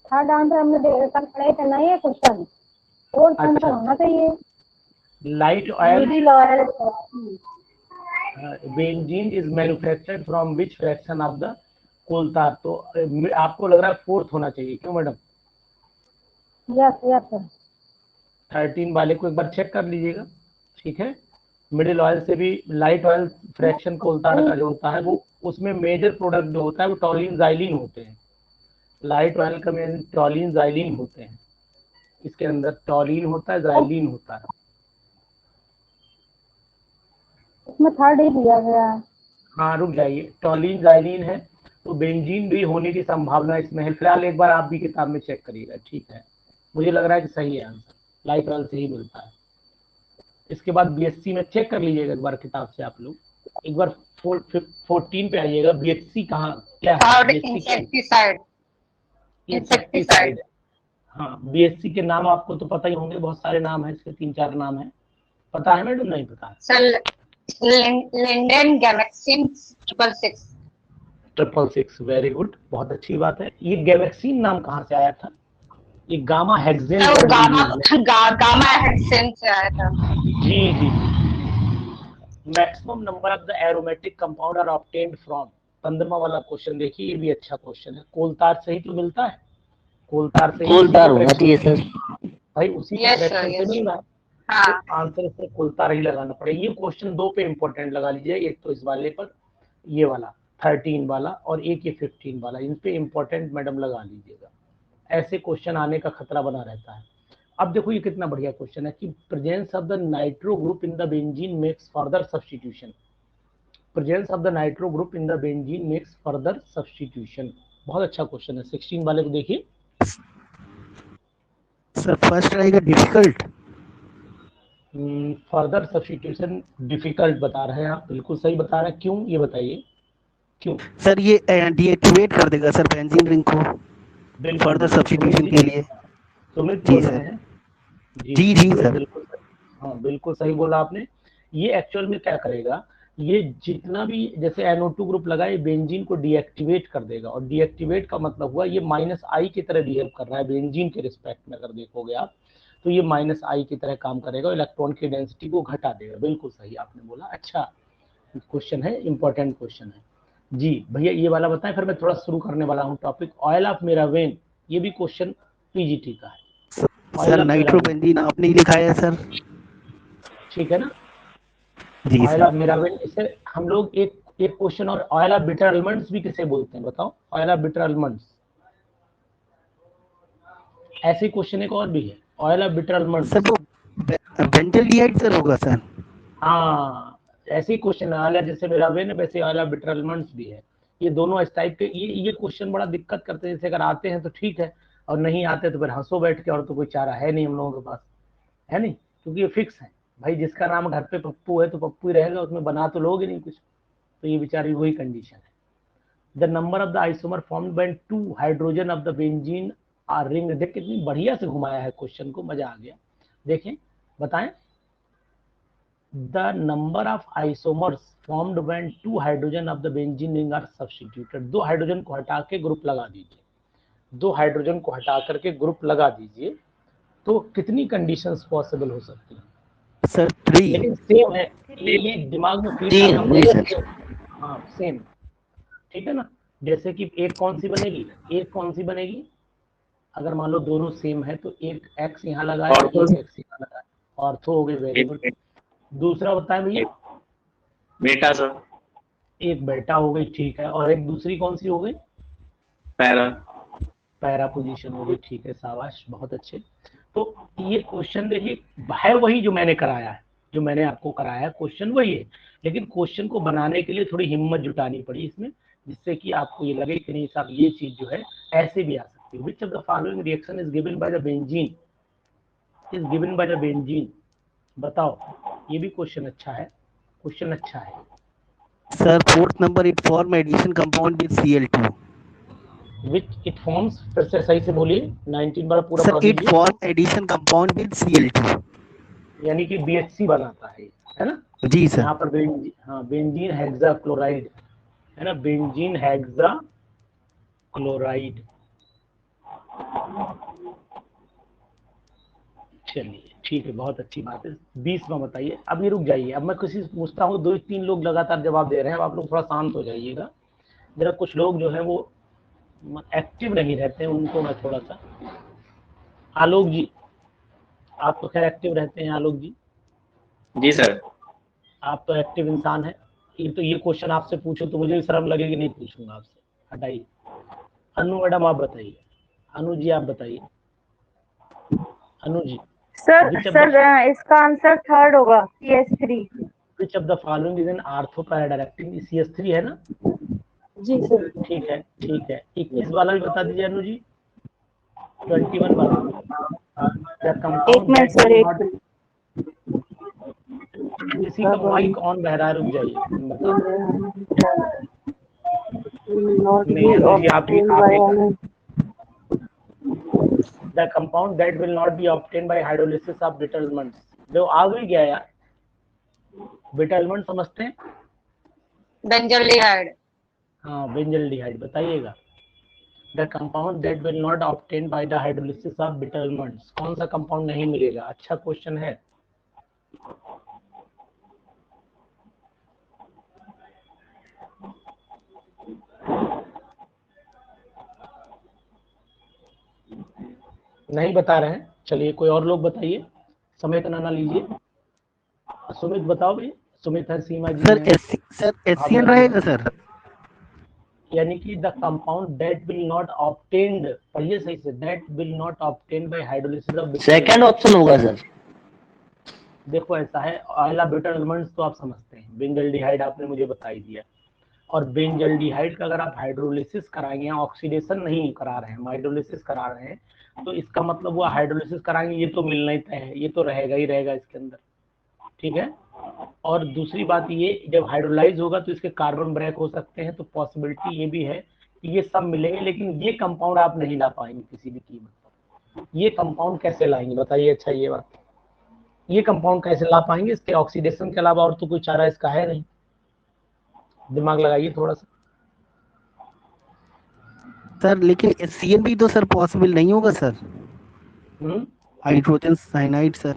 Speaker 2: थर्ड आंसर हमने कल पढ़े थे ना ये क्वेश्चन, फोर्थ आंसर होना चाहिए।
Speaker 1: Light oil
Speaker 2: middle oil.
Speaker 1: Benzene is manufactured from which fraction of the coal tar? तो आपको लग रहा है फोर्थ होना चाहिए, क्यों मैडम?
Speaker 2: Yes yes sir.
Speaker 1: 13 वाले को एक बार चेक कर लीजिएगा, ठीक है। मिडिल ऑयल से भी लाइट ऑयल फ्रैक्शन कोल tar का जो होता है वो, उसमें मेजर प्रोडक्ट जो होता है वो टॉलिन ज़ाइलिन होते हैं। लाइट ऑयल का मेन टॉलिन ज़ाइलिन होते हैं, इसके अंदर टॉलिन होता है, ज़ाइलिन होता है।
Speaker 2: इसमें थर्ड ही दिया गया है।
Speaker 1: हाँ रुक जाइए, टॉलिन ज़ाइलिन है तो बेंजीन भी होने की संभावना इसमें है। फिलहाल एक बार आप भी किताब में चेक करिएगा, ठीक है। मुझे लग रहा है कि सही है आंसर, लाइट ऑयल से ही मिलता है। इसके बाद बीएससी में चेक कर लीजिएगा एक बार किताब से आप लोग, एक बार 14 पे आइएगा। बीएससी कहाँ क्या है? इंसेक्टिसाइड। हाँ बीएससी के नाम आपको तो पता ही होंगे, बहुत सारे नाम है इसके, 3-4 नाम है। पता है मैडम? नहीं पता है?
Speaker 2: लिंडन गैलेक्सिन 666।
Speaker 1: 666, वेरी गुड, बहुत अच्छी बात है। ये गैलेक्सीन नाम कहाँ से आया था? ये गामा हेक्सेन
Speaker 2: गामा हेक्सेन से आया था।
Speaker 1: जी जी। Maximum number of the aromatic compound are obtained from, 15वां वाला क्वेश्चन देखिए, ये भी अच्छा क्वेश्चन है। कोलतार से ही तो मिलता है, कोलतार से ही
Speaker 6: कोलतार होना चाहिए सर।
Speaker 1: भाई, उसी के फ्रैक्शन से मिल रहा है।
Speaker 2: हाँ।
Speaker 1: आंसर से कोलतार ही लगाना पड़ेगा। ये क्वेश्चन 2 पे इंपॉर्टेंट लगा लीजिए, एक तो इस वाले पर, ये वाला 13 वाला, और एक ये 15 वाला, इन पे इंपॉर्टेंट मैडम लगा लीजिएगा। ऐसे क्वेश्चन आने का खतरा बना रहता है। अब देखो ये कितना बढ़िया क्वेश्चन है कि presence of the nitro group in the benzene makes further substitution. Presence of the nitro group in the benzene makes further substitution. बहुत अच्छा क्वेश्चन है। 16 वाले को देखिए
Speaker 3: सर। फर्स्ट रहेगा डिफिकल्ट।
Speaker 1: फर्दर सब्स्टिट्यूशन डिफिकल्ट बता रहे हैं आप, बिल्कुल सही बता रहे हैं। क्यों, ये बताइए क्यों?
Speaker 3: सर ये डीएक्टिवेट कर देगा सर बेंजीन रिंग को फर्दर सब्स्टिट्यूशन के लिए।
Speaker 1: सुमित
Speaker 3: जी
Speaker 1: बोल
Speaker 3: सर।
Speaker 1: रहे हैं?
Speaker 3: जी सर।
Speaker 1: बिल्कुल, हाँ बिल्कुल सही बोला आपने। ये एक्चुअल में क्या करेगा, ये जितना भी जैसे NO2 ग्रुप लगा, ये बेंजीन को डीएक्टिवेट कर देगा। और डीएक्टिवेट का मतलब हुआ ये -I की तरह बिहेव कर रहा है बेंजीन के रिस्पेक्ट में। अगर देखोगे आप तो ये -I की तरह काम करेगा, इलेक्ट्रॉन की डेंसिटी को घटा देगा। बिल्कुल सही आपने बोला। अच्छा क्वेश्चन है, इंपॉर्टेंट क्वेश्चन है। जी भैया ये वाला बताएं, फिर मैं थोड़ा शुरू करने वाला हूँ टॉपिक। ऑयल ऑफ मेरावेन, ये भी क्वेश्चन पीजीटी का है।
Speaker 3: सर नाइट्रोबेंजीन आपने ही लिखा है सर।
Speaker 1: ठीक है ना?
Speaker 3: जी
Speaker 1: ऑयल
Speaker 3: सर।
Speaker 1: ऑफ मेरावेन, इसे हम लोग एक क्वेश्चन और, ऑयल ऑफ बिटर आलमंड्स भी किसे बोलते हैं बताओ? ऑयल ऑफ बिटर आलमंड्स, ऐसे क्वेश्चन एक और भी है, oil of bitter almonds.
Speaker 3: Sir वो बेंजल्डिहाइड सर होगा सर।
Speaker 1: हाँ, ऐसे क्वेश्चन ऑयल जैसे मेरावेन है, वैसे ऑयल ऑफ बिटर आलमंड्स भी है। ये दोनों इस टाइप के, ये क्वेश्चन बड़ा दिक्कत करते हैं। जैसे अगर आते हैं तो ठीक है, और नहीं आते तो फिर हंसो बैठ के, और तो कोई चारा है नहीं हम लोगों के पास, है नहीं? क्योंकि ये फिक्स है भाई, जिसका नाम घर पे पप्पू है तो पप्पू ही रहेगा, उसमें बना तो लोगे नहीं कुछ। तो ये बेचारी वही कंडीशन है। The number of the isomer formed when 2 hydrogen of the benzene R ring. देख कितनी बढ़िया से घुमाया है क्वेश्चन को, मजा आ गया। देखें, बताएं। The number of isomers formed when 2 hydrogen of the benzene ring are substituted. 2 hydrogen को हटा के ग्रुप लगा दीजिए, 2 हाइड्रोजन को हटा करके ग्रुप लगा दीजिए, तो कितनी कंडीशंस पॉसिबल हो सकती हैं?
Speaker 3: सर 3।
Speaker 1: लेकिन सेम है, ये दिमाग में फील करना। हाँ सेम, ठीक है ना? जैसे कि एक कौन सी बनेगी, एक कौन सी बनेगी, अगर मान लो दोनों सेम है तो एक x यहाँ लगाया, एक x यहाँ लगाया, ऑर्थो हो गई। Very good. दूसरा बताएं भैया?
Speaker 7: बेटा सर।
Speaker 1: एक बेटा हो गई, ठीक है। और एक दूसरी कौन सी हो गई?
Speaker 7: पैरा।
Speaker 1: पैरा पोजीशन हो गई, ठीक है, शाबाश, बहुत अच्छे। तो ये क्वेश्चन देखिए है वही जो मैंने कराया है, जो मैंने आपको कराया है, क्वेश्चन वही है। लेकिन क्वेश्चन को बनाने के लिए थोड़ी हिम्मत जुटानी पड़ी इसमें, जिससे कि आपको ये लगे कि नहीं साहब ये चीज जो है ऐसे भी आ सकती है। Which of the following reaction is given by the benzene, is given by the benzene, बताओ। ये भी क्वेश्चन अच्छा है, क्वेश्चन अच्छा है।
Speaker 3: सर 4th नंबर, it form addition compound with Cl2।
Speaker 1: Which it forms, फिर से सही से बोलिए, 19 बार पूरा
Speaker 3: sir it form addition compound with Cl2,
Speaker 1: यानी कि BHC बनाता है ना?
Speaker 3: जी सर।
Speaker 1: यहाँ पर बेंजीन हेक्सा क्लोराइड है ना, बेंजीन हेक्सा क्लोराइड। चलिए ठीक है, बहुत अच्छी बात है। 20वां बताइए। अब ये रुक जाइए, अब मैं किसी से पूछता हूँ, 2-3 लोग लगातार जवाब दे रहे हैं, अब आप लोग थोड़ा शांत हो जाइएगा जरा। कुछ लोग जो है वो एक्टिव नहीं रहते हैं, उनको मैं थोड़ा सा। आलोक जी, आप तो खैर एक्टिव रहते हैं। आलोक जी
Speaker 7: जी सर।
Speaker 1: आप तो एक्टिव इंसान है। ये क्वेश्चन आपसे पूछो तो मुझे भी शर्म लगेगी, नहीं पूछूंगा आपसे, हटाइए। अनु मैडम आप बताइए, अनु जी आप बताइए, अनु जी।
Speaker 2: सर इसका आंसर 3rd होगा, CH3।
Speaker 1: Which of the following is an ortho para directing? CH3 है ना?
Speaker 2: जी सर।
Speaker 1: ठीक है ठीक है। 21 वाला भी बता दीजिए अनु जी। 21 वाला किसी का माइक ऑन बह रहा है, रुक जाइए। The compound that will not be obtained by hydrolysis of bitter almonds। जो आ भी गया यार, बीटा एलिमेंट समझते हैं?
Speaker 2: बेंजल्डिहाइड।
Speaker 1: हाँ, बेंजल्डिहाइड बताइएगा। The compound that will not obtain by the hydrolysis of beta elements, कौन सा कंपाउंड नहीं मिलेगा? अच्छा क्वेश्चन है। नहीं बता रहे हैं, चलिए कोई और लोग बताइए। समय का नाना लीजिए। सुमित बताओ भाई। सुमित है, सीमा जी
Speaker 3: सर
Speaker 1: हैं।
Speaker 3: सर HCl रहेगा सर।
Speaker 1: यानी कि the compound that will not obtained, पढ़िए सही से, that will not obtain bye hydrolysis of beta.
Speaker 6: Second option होगा सर।
Speaker 1: देखो ऐसा है, ऑयला बीटा एलिमेंट्स तो आप समझते हैं, बेंजल्डिहाइड आपने मुझे बता ही दिया। और बेंजल्डिहाइड का अगर आप हाइड्रोलिसिस कराएंगे, ऑक्सीडेशन नहीं करा रहे हैं, हाइड्रोलिसिस करा रहे हैं, तो इसका मतलब वो हाइड्रोलिसिस कराएंगे, ये तो मिलना ही तय है, ये तो रहेगा ही रहेगा इसके अंदर, ठीक है। और दूसरी बात ये, जब हाइड्रोलाइज होगा तो इसके कार्बन ब्रेक हो सकते हैं, तो पॉसिबिलिटी ये भी है कि ये सब मिलेंगे, लेकिन ये कंपाउंड आप नहीं ला पाएंगे किसी भी कीमत पर। ये कंपाउंड कैसे लाएंगे बताइए? अच्छा ये बात, ये कंपाउंड कैसे ला पाएंगे? इसके ऑक्सीडेशन के अलावा और तो कोई चारा इसका है नहीं। दिमाग लगाइए थोड़ा सा।
Speaker 3: सर लेकिन HCl भी तो सर पॉसिबल नहीं होगा सर, हाइड्रोजन साइनाइड सर।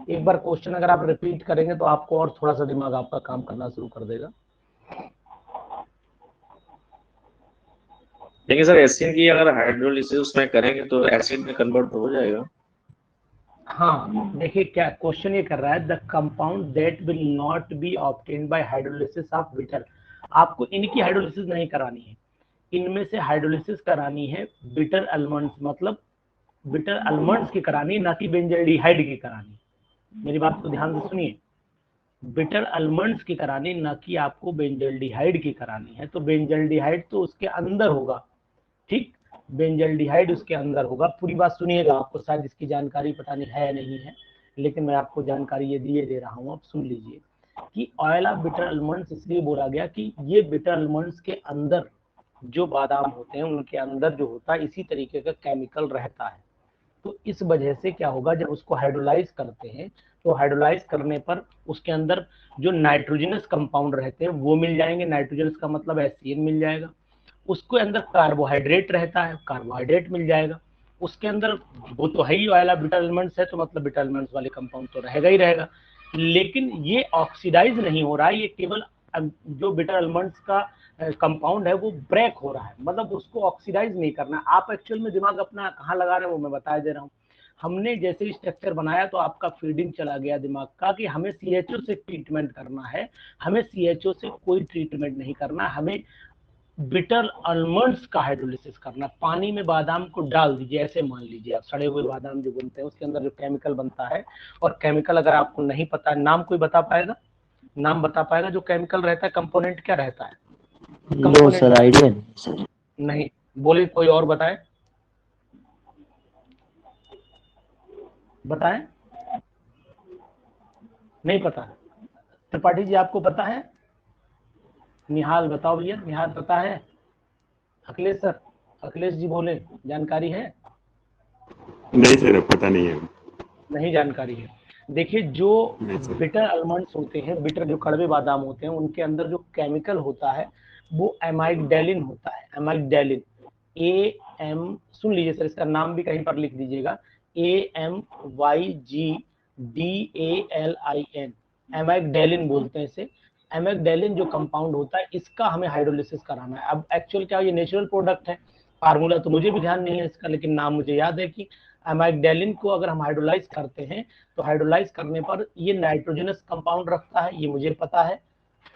Speaker 1: एक बार क्वेश्चन अगर आप रिपीट करेंगे तो आपको और थोड़ा सा दिमाग आपका काम करना शुरू कर देगा।
Speaker 7: देखिए सर, एसिड की अगर हाइड्रोलिसिस उसमें करेंगे तो एसिड में कन्वर्ट हो जाएगा।
Speaker 1: हाँ देखिए क्या क्वेश्चन ये कर रहा है, the compound that will not be obtained by hydrolysis of bitter. आपको इनकी हाइड्रोलिसिस नहीं करानी है, इनमें से हाइड्रोलिसिस करानी है बिटर एलिमेंट्स, मतलब बिटर एलिमेंट्स की करानी, ना कि बेंजल्डिहाइड की करानी। मेरी बात को ध्यान से सुनिए, बिटर एलिमेंट्स की करानी, ना कि आपको बेंजल्डिहाइड की करानी है। तो बेंजल्डिहाइड तो उसके अंदर होगा, ठीक, बेंजल्डिहाइड उसके अंदर होगा। पूरी बात सुनिएगा, आपको शायद इसकी जानकारी पता नहीं है नहीं है, लेकिन मैं आपको जानकारी ये दे रहा हूँ, आप सुन लीजिए कि ऑयल ऑफ बिटर एलिमेंट्स इसलिए बोला गया कि ये बिटर एलिमेंट्स के अंदर जो बादाम होते हैं उनके अंदर जो होता है इसी तरीके का केमिकल रहता है। तो इस वजह से क्या होगा, जब उसको हाइड्रोलाइज करते हैं तो हाइड्रोलाइज करने पर उसके अंदर जो नाइट्रोजनस कंपाउंड रहते हैं वो मिल जाएंगे, नाइट्रोजनस का मतलब HCl मिल जाएगा। उसके अंदर कार्बोहाइड्रेट रहता है, कार्बोहाइड्रेट मिल जाएगा। उसके अंदर वो तो है ही ऑयल बिटा एलिमेंट्स है, तो मतलब बिटा एलिमेंट्स वाले कंपाउंड तो रहेगा ही रहेगा। लेकिन ये ऑक्सीडाइज नहीं हो रहा है, ये केवल जो बिटा एलिमेंट्स का कंपाउंड है वो ब्रेक हो रहा है, मतलब उसको ऑक्सीडाइज नहीं करना। आप एक्चुअल में दिमाग अपना कहाँ लगा रहे हैं वो मैं बता दे रहा हूँ। हमने जैसे ही स्ट्रक्चर बनाया तो आपका फीडिंग चला गया दिमाग का कि हमें CHO से ट्रीटमेंट करना है, हमें CHO से कोई ट्रीटमेंट नहीं करना, हमें बिटर आलमंड्स का हाइड्रोलिसिस करना। पानी में बादाम को डाल दीजिए, ऐसे मान लीजिए आप सड़े हुए बादाम जो बनते हैं उसके अंदर जो केमिकल बनता है, और केमिकल अगर आपको नहीं पता है, नाम कोई बता पाएगा? नाम बता पाएगा जो केमिकल रहता है, कंपोनेंट क्या रहता है?
Speaker 6: नो सर, आइडिया नहीं सर।
Speaker 1: नहीं, बोले कोई और बताए, बताएं। नहीं पता? त्रिपाठी जी आपको पता है? निहाल बताओ भैया, निहाल पता है? अखिलेश सर, अखिलेश जी बोले, जानकारी है?
Speaker 4: नहीं सर, पता नहीं है।
Speaker 1: नहीं जानकारी है। देखिए जो बिटर आलमंड्स होते हैं, बिटर जो कड़वे बादाम होते हैं, उनके अंदर जो केमिकल होता है वो एमाइगडेलिन होता है। एमाइगडेलिन, AM, सुन लीजिए सर, इसका नाम भी कहीं पर लिख दीजिएगा, AMYGDALIN, एमाइगडेलिन बोलते हैं इसे। एमाइगडेलिन जो कंपाउंड होता है इसका हमें हाइड्रोलिसिस कराना है। अब एक्चुअल क्या, ये नेचुरल प्रोडक्ट है, फार्मूला तो मुझे भी ध्यान नहीं है इसका, लेकिन नाम मुझे याद है कि एमाइगडेलिन को अगर हम हाइड्रोलाइज करते हैं तो हाइड्रोलाइज करने पर ये नाइट्रोजनस कंपाउंड रखता है, ये मुझे पता है,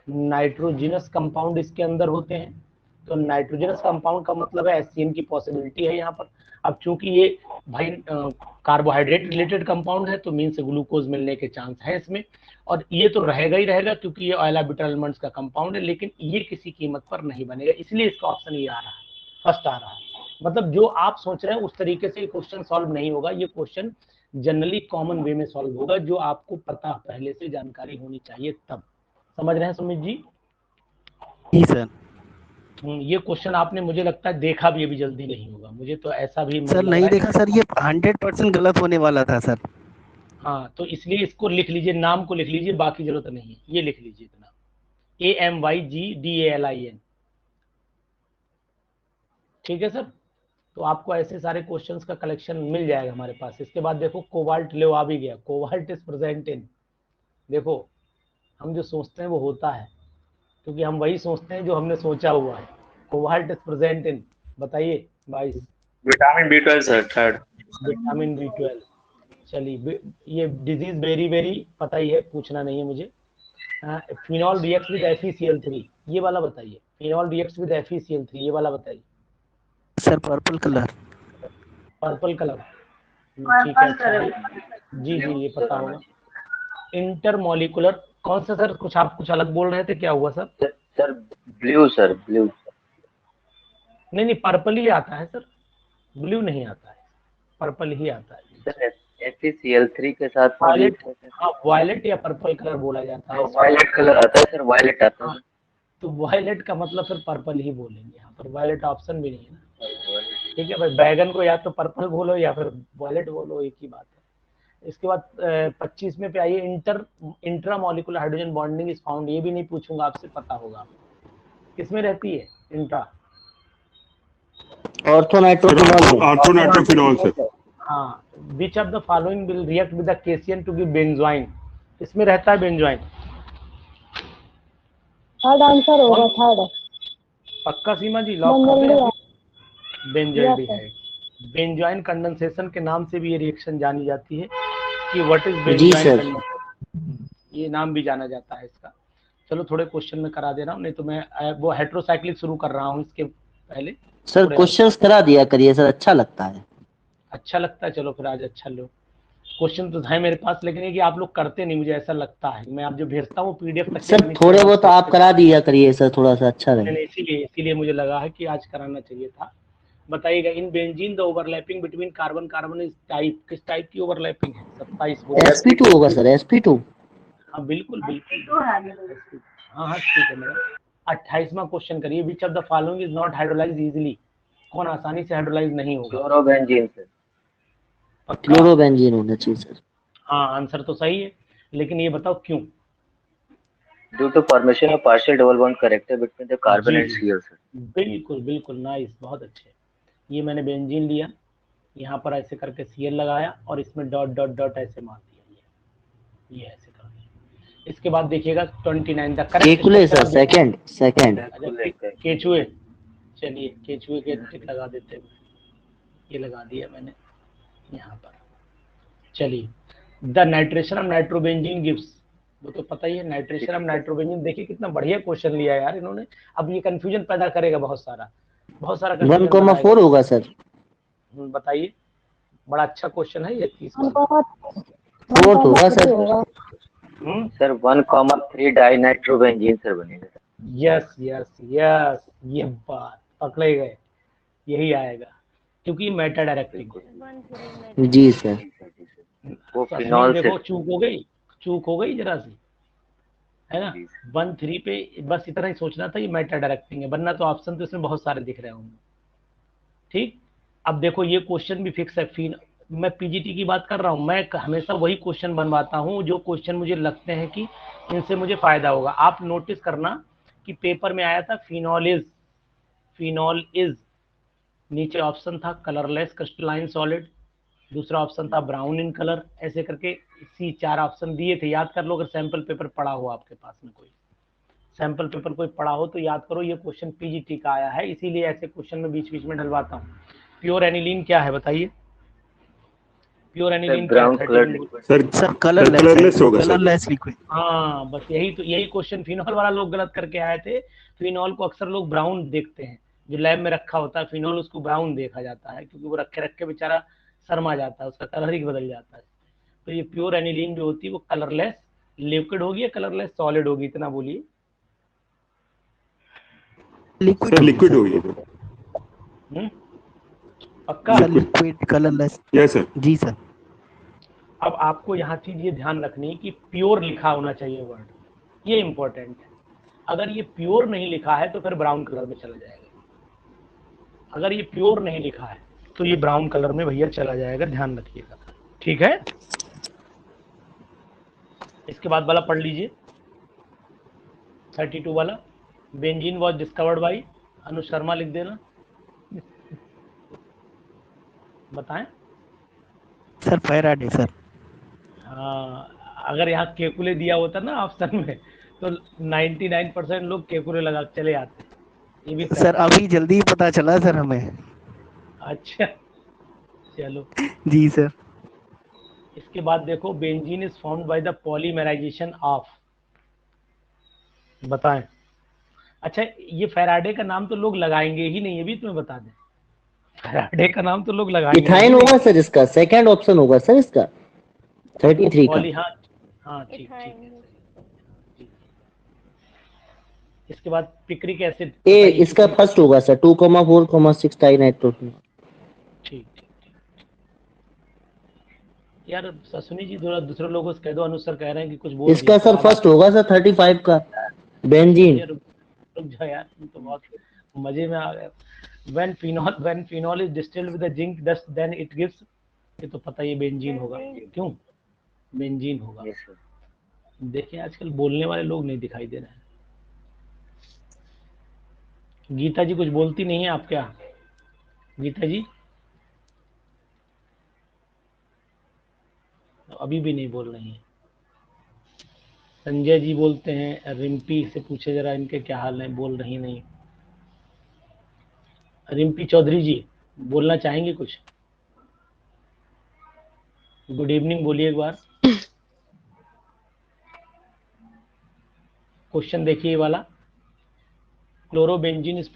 Speaker 1: नाइट्रोजनस कंपाउंड इसके अंदर होते हैं। तो नाइट्रोजनस कंपाउंड का मतलब है HCl की पॉसिबिलिटी है यहाँ पर। अब चूंकि ये भाई कार्बोहाइड्रेट रिलेटेड कंपाउंड है तो मीन से ग्लूकोज मिलने के चांस है इसमें, और ये तो रहेगा ही रहेगा क्योंकि ये ऑयला बिटर एलिमेंट्स का कंपाउंड है, लेकिन ये किसी कीमत पर नहीं बनेगा, इसलिए इसका ऑप्शन ये आ रहा है, फर्स्ट आ रहा है। मतलब जो आप सोच रहे हैं उस तरीके से क्वेश्चन सॉल्व नहीं होगा, ये क्वेश्चन जनरली कॉमन वे में सॉल्व होगा, जो आपको पता पहले से जानकारी होनी चाहिए तब। समझ रहे हैं सुमित जी?
Speaker 3: जी सर।
Speaker 1: ये क्वेश्चन आपने मुझे लगता है देखा भी अभी जल्दी नहीं होगा, मुझे तो ऐसा भी
Speaker 3: सर नहीं देखा सर, ये 100% गलत होने वाला था सर।
Speaker 1: हाँ, तो इसलिए इसको लिख लीजिए, नाम को लिख लीजिए, बाकी जरूरत नहीं है, ये लिख लीजिए इतना, AMYGDALIN। ठीक है सर। तो आपको ऐसे सारे क्वेश्चंस का कलेक्शन मिल जाएगा हमारे पास। इसके बाद देखो कोबाल्ट, ले आ भी गया, कोबाल्ट इज प्रेजेंट इन, देखो हम जो सोचते हैं वो होता है, क्योंकि हम वही सोचते हैं जो हमने सोचा हुआ है। कोबाल्ट इज प्रेजेंट इन, बताइए 22।
Speaker 7: Vitamin B12 sir, third.
Speaker 1: Vitamin B12। चलिए, ये डिजीज वेरी वेरी पता ही है, पूछना नहीं है मुझे। फिनॉल रिएक्ट विद FeCl3, ये वाला बताइए। फिनॉल रिएक्ट विद FeCl3, ये वाला बताइए।
Speaker 3: Sir purple colour.
Speaker 1: Purple colour, ठीक है, अच्छा है। जी जी, ये पता होगा। इंटरमोलिकुलर कौन सा सर? कुछ आप कुछ अलग बोल रहे थे, क्या हुआ sir?
Speaker 5: Sir blue, sir blue.
Speaker 1: नहीं नहीं, पर्पल ही आता है सर, ब्लू नहीं आता है, पर्पल ही आता है
Speaker 5: सर। FeCl3 के साथ
Speaker 1: वायलेट। हाँ, वायलेट या पर्पल कलर बोला जाता है।
Speaker 5: वायलेट कलर आता है सर, वायलेट आता है।
Speaker 1: तो वायलेट का मतलब फिर पर्पल ही बोलेंगे, यहाँ पर वायलेट ऑप्शन भी नहीं है ना। ठीक है भाई, बैगन को या तो पर्पल बोलो या फिर वायलेट बोलो, एक ही बात है। इसके बाद 25 में पे आइए, intramolecular hydrogen bonding is found, ये भी नहीं पूछूंगा आपसे, पता होगा। किसमें रहती है इंट्रा?
Speaker 6: ऑर्थोनाइट्रोफिनॉल।
Speaker 4: Orthonitrophenol sir.
Speaker 1: हाँ, which of the following will react with the KCN to give benzoin, इसमें रहता है बेंजोइन।
Speaker 2: थर्ड आंसर होगा, थर्ड।
Speaker 1: पक्का सीमा जी, लॉक कर दें? बेंजोइन
Speaker 2: Yes,
Speaker 1: है। बेंजोइन कंडेंसेशन के नाम से भी ये रिएक्शन जानी जाती है कि व्हाट इज
Speaker 6: जी
Speaker 1: बेंजोइन
Speaker 6: सर।
Speaker 1: कंडेंसेशन, ये नाम भी जाना जाता है इसका। चलो थोड़े क्वेश्चन में करा दे रहा हूँ, नहीं तो मैं वो हेट्रोसाइक्लिक शुरू कर रहा हूँ इसके पहले।
Speaker 6: सर क्वेश्चंस करा दिया करिए सर, अच्छा लगता है।
Speaker 1: अच्छा लगता है, चलो फिर आज अच्छा लो। क्वेश्चन तो है मेरे पास, लेकिन ये कि आप लोग करते नहीं, मुझे ऐसा लगता है। मैं आप जो भेजता हूँ PDF तक
Speaker 6: सर थोड़े बहुत आप करा दिया करिए सर, थोड़ा सा अच्छा रहे।
Speaker 1: इसीलिए मुझे लगा है कि आज कराना चाहिए था। बताइएगा, in benzene the overlapping between carbon carbon इस टाइप, किस टाइप की ओवरलैपिंग है? 27
Speaker 6: sp2 होगा सर, sp2।
Speaker 1: हाँ बिल्कुल बिल्कुल, हाँ हाँ ठीक है मेरा। 28वां क्वेश्चन करिए, विच of the following is not hydrolysed easily, कौन आसानी से हाइड्रोलाइज नहीं होगा?
Speaker 5: Chlorobenzene sir.
Speaker 6: क्लोरोबेंजीन होना चाहिए सर।
Speaker 1: हाँ, आंसर तो सही है, लेकिन ये बताओ क्यों?
Speaker 5: Due to formation of partial double bond character between the carbon and Cl sir.
Speaker 1: बिल्कुल बिल्कुल, नाइस, बहुत अच्छे। ये मैंने बेंजीन लिया, यहाँ पर ऐसे करके Cl लगाया और इसमें डॉट डॉट डॉट ऐसे मार दिया, ये ऐसे कर दिया। इसके बाद देखिएगा 29 the correct
Speaker 6: Kekule sir, second.
Speaker 1: केचुए, चलिए केचुए के टिक लगा देते हैं, ये लगा दिया मैंने यहाँ पर। चलिए, the nitration of nitrobenzene gives, वो तो पता ही है, नाइट्रेशन ऑफ नाइट्रोबेंजीन। देखिए कितना बढ़िया क्वेश्चन लिया है यार इन्होंने। अब ये कंफ्यूजन पैदा करेगा बहुत सारा
Speaker 6: 1,4 होगा सर।
Speaker 1: बताइए, बड़ा अच्छा क्वेश्चन है ये।
Speaker 6: 4 होगा सर।
Speaker 5: सर 1,3 डाइनाइट्रोबेंजीन सर बनेगा।
Speaker 1: यस यस यस, ये बात पकड़े गए, यही आएगा क्योंकि मेटा डायरेक्टिंग।
Speaker 6: जी सर।
Speaker 5: वो फिनॉल से
Speaker 1: देखो चूक हो गई जरा सी, है ना। 1,3 पे बस इतना ही सोचना था, ये मेटा डायरेक्टिंग है, वरना तो ऑप्शन तो इसमें बहुत सारे दिख रहे होंगे। ठीक, अब देखो ये क्वेश्चन भी फिक्स है। मैं पीजीटी की बात कर रहा हूँ, मैं हमेशा वही क्वेश्चन बनवाता हूँ जो क्वेश्चन मुझे लगते हैं कि इनसे मुझे फायदा होगा। आप नोटिस करना कि पेपर में आया था फिनॉल इज, नीचे ऑप्शन था कलरलेस क्रिस्टलाइन सॉलिड, दूसरा ऑप्शन था ब्राउन इन कलर, ऐसे करके सी 4 ऑप्शन दिए थे। याद कर लो, अगर सैंपल पेपर पढ़ा हो आपके पास में, कोई सैंपल पेपर कोई पढ़ा हो तो याद करो, ये क्वेश्चन पीजीटी का आया है, इसीलिए ऐसे क्वेश्चन में बीच बीच में डलवाता हूँ। प्योर एनिलीन क्या है बताइए? प्योर एनिलीन
Speaker 4: सर कलरलेस होगा सर।
Speaker 3: Colourless liquid.
Speaker 1: हाँ, बस यही क्वेश्चन फिनॉल वाला लोग गलत करके आए थे। फिनॉल को अक्सर लोग ब्राउन देखते हैं, जो लैब में रखा होता है फिनॉल, उसको ब्राउन देखा जाता है, क्योंकि वो रखे बेचारा शर्मा जाता है, उसका कलर ही बदल जाता है। तो ये प्योर एनिलीन जो होती है वो कलरलेस लिक्विड होगी या कलरलेस सॉलिड होगी, इतना बोलिए।
Speaker 4: लिक्विड होगी।
Speaker 1: पक्का
Speaker 3: लिक्विड कलरलेस।
Speaker 4: Yes sir.
Speaker 3: जी सर।
Speaker 1: अब आपको यहाँ चीज ये ध्यान रखनी है कि प्योर लिखा होना चाहिए वर्ड, ये इंपॉर्टेंट है। अगर ये प्योर नहीं लिखा है तो फिर ब्राउन कलर में चला जाएगा। अगर ये प्योर नहीं लिखा है तो ये ब्राउन कलर में भैया चला जाएगा, ध्यान रखिएगा, ठीक है। इसके बाद वाला पढ़ लीजिए 32 वाला। बेंजीन वॉज डिस्कवर्ड बाई, अनु शर्मा लिख देना। बताएं।
Speaker 3: Sir Faraday sir.
Speaker 1: हाँ, अगर यहाँ केकुले दिया होता ना ऑप्शन में तो 99% लोग केकुले लगा के चले आते। ये भी
Speaker 3: सर अभी जल्दी पता चला सर हमें।
Speaker 1: अच्छा चलो।
Speaker 3: जी सर।
Speaker 1: इसके बाद देखो benzene is formed by the polymerisation of, बताएं। अच्छा, ये फैराडे का नाम तो लोग लगाएंगे ही नहीं, ये भी तुम्हें बता दें। फैराडे का नाम तो लोग लगाएंगे
Speaker 6: इथाइन होगा सर, इसका सेकंड ऑप्शन होगा सर इसका 33 का।
Speaker 1: पॉली, हाँ हाँ ठीक ठीक। इसके बाद पिक्रिक एसिड
Speaker 6: ए इसका फर्स्ट होगा सर 2,4,6 डाइनाइट्रोफेनॉल।
Speaker 1: ठीक ठीक ठीक। यार सुनी जी, थोड़ा दूसरे लोगों से कह दो, अनुसर कह रहे हैं कि कुछ बोल
Speaker 6: इसका सर फर्स्ट होगा सर 35 का बेंजीन।
Speaker 1: रुक जाओ यार, तुम तो बहुत मजे में आ गए। when phenol is distilled with the zinc dust then it gives, ये तो पता ही बेंजीन होगा। क्यों बेंजीन होगा? देखिए आजकल बोलने वाले लोग नहीं दिखाई दे रहे हैं। गीता जी कुछ बोलती नहीं है आप क्या? गीता जी अभी भी नहीं बोल रही हैं। संजय जी बोलते हैं, रिम्पी से पूछे जरा इनके क्या हाल है, बोल रही नहीं। रिम्पी चौधरी जी बोलना चाहेंगे कुछ? गुड इवनिंग बोलिए एक बार। क्वेश्चन देखिए वाला, chlorobenzene is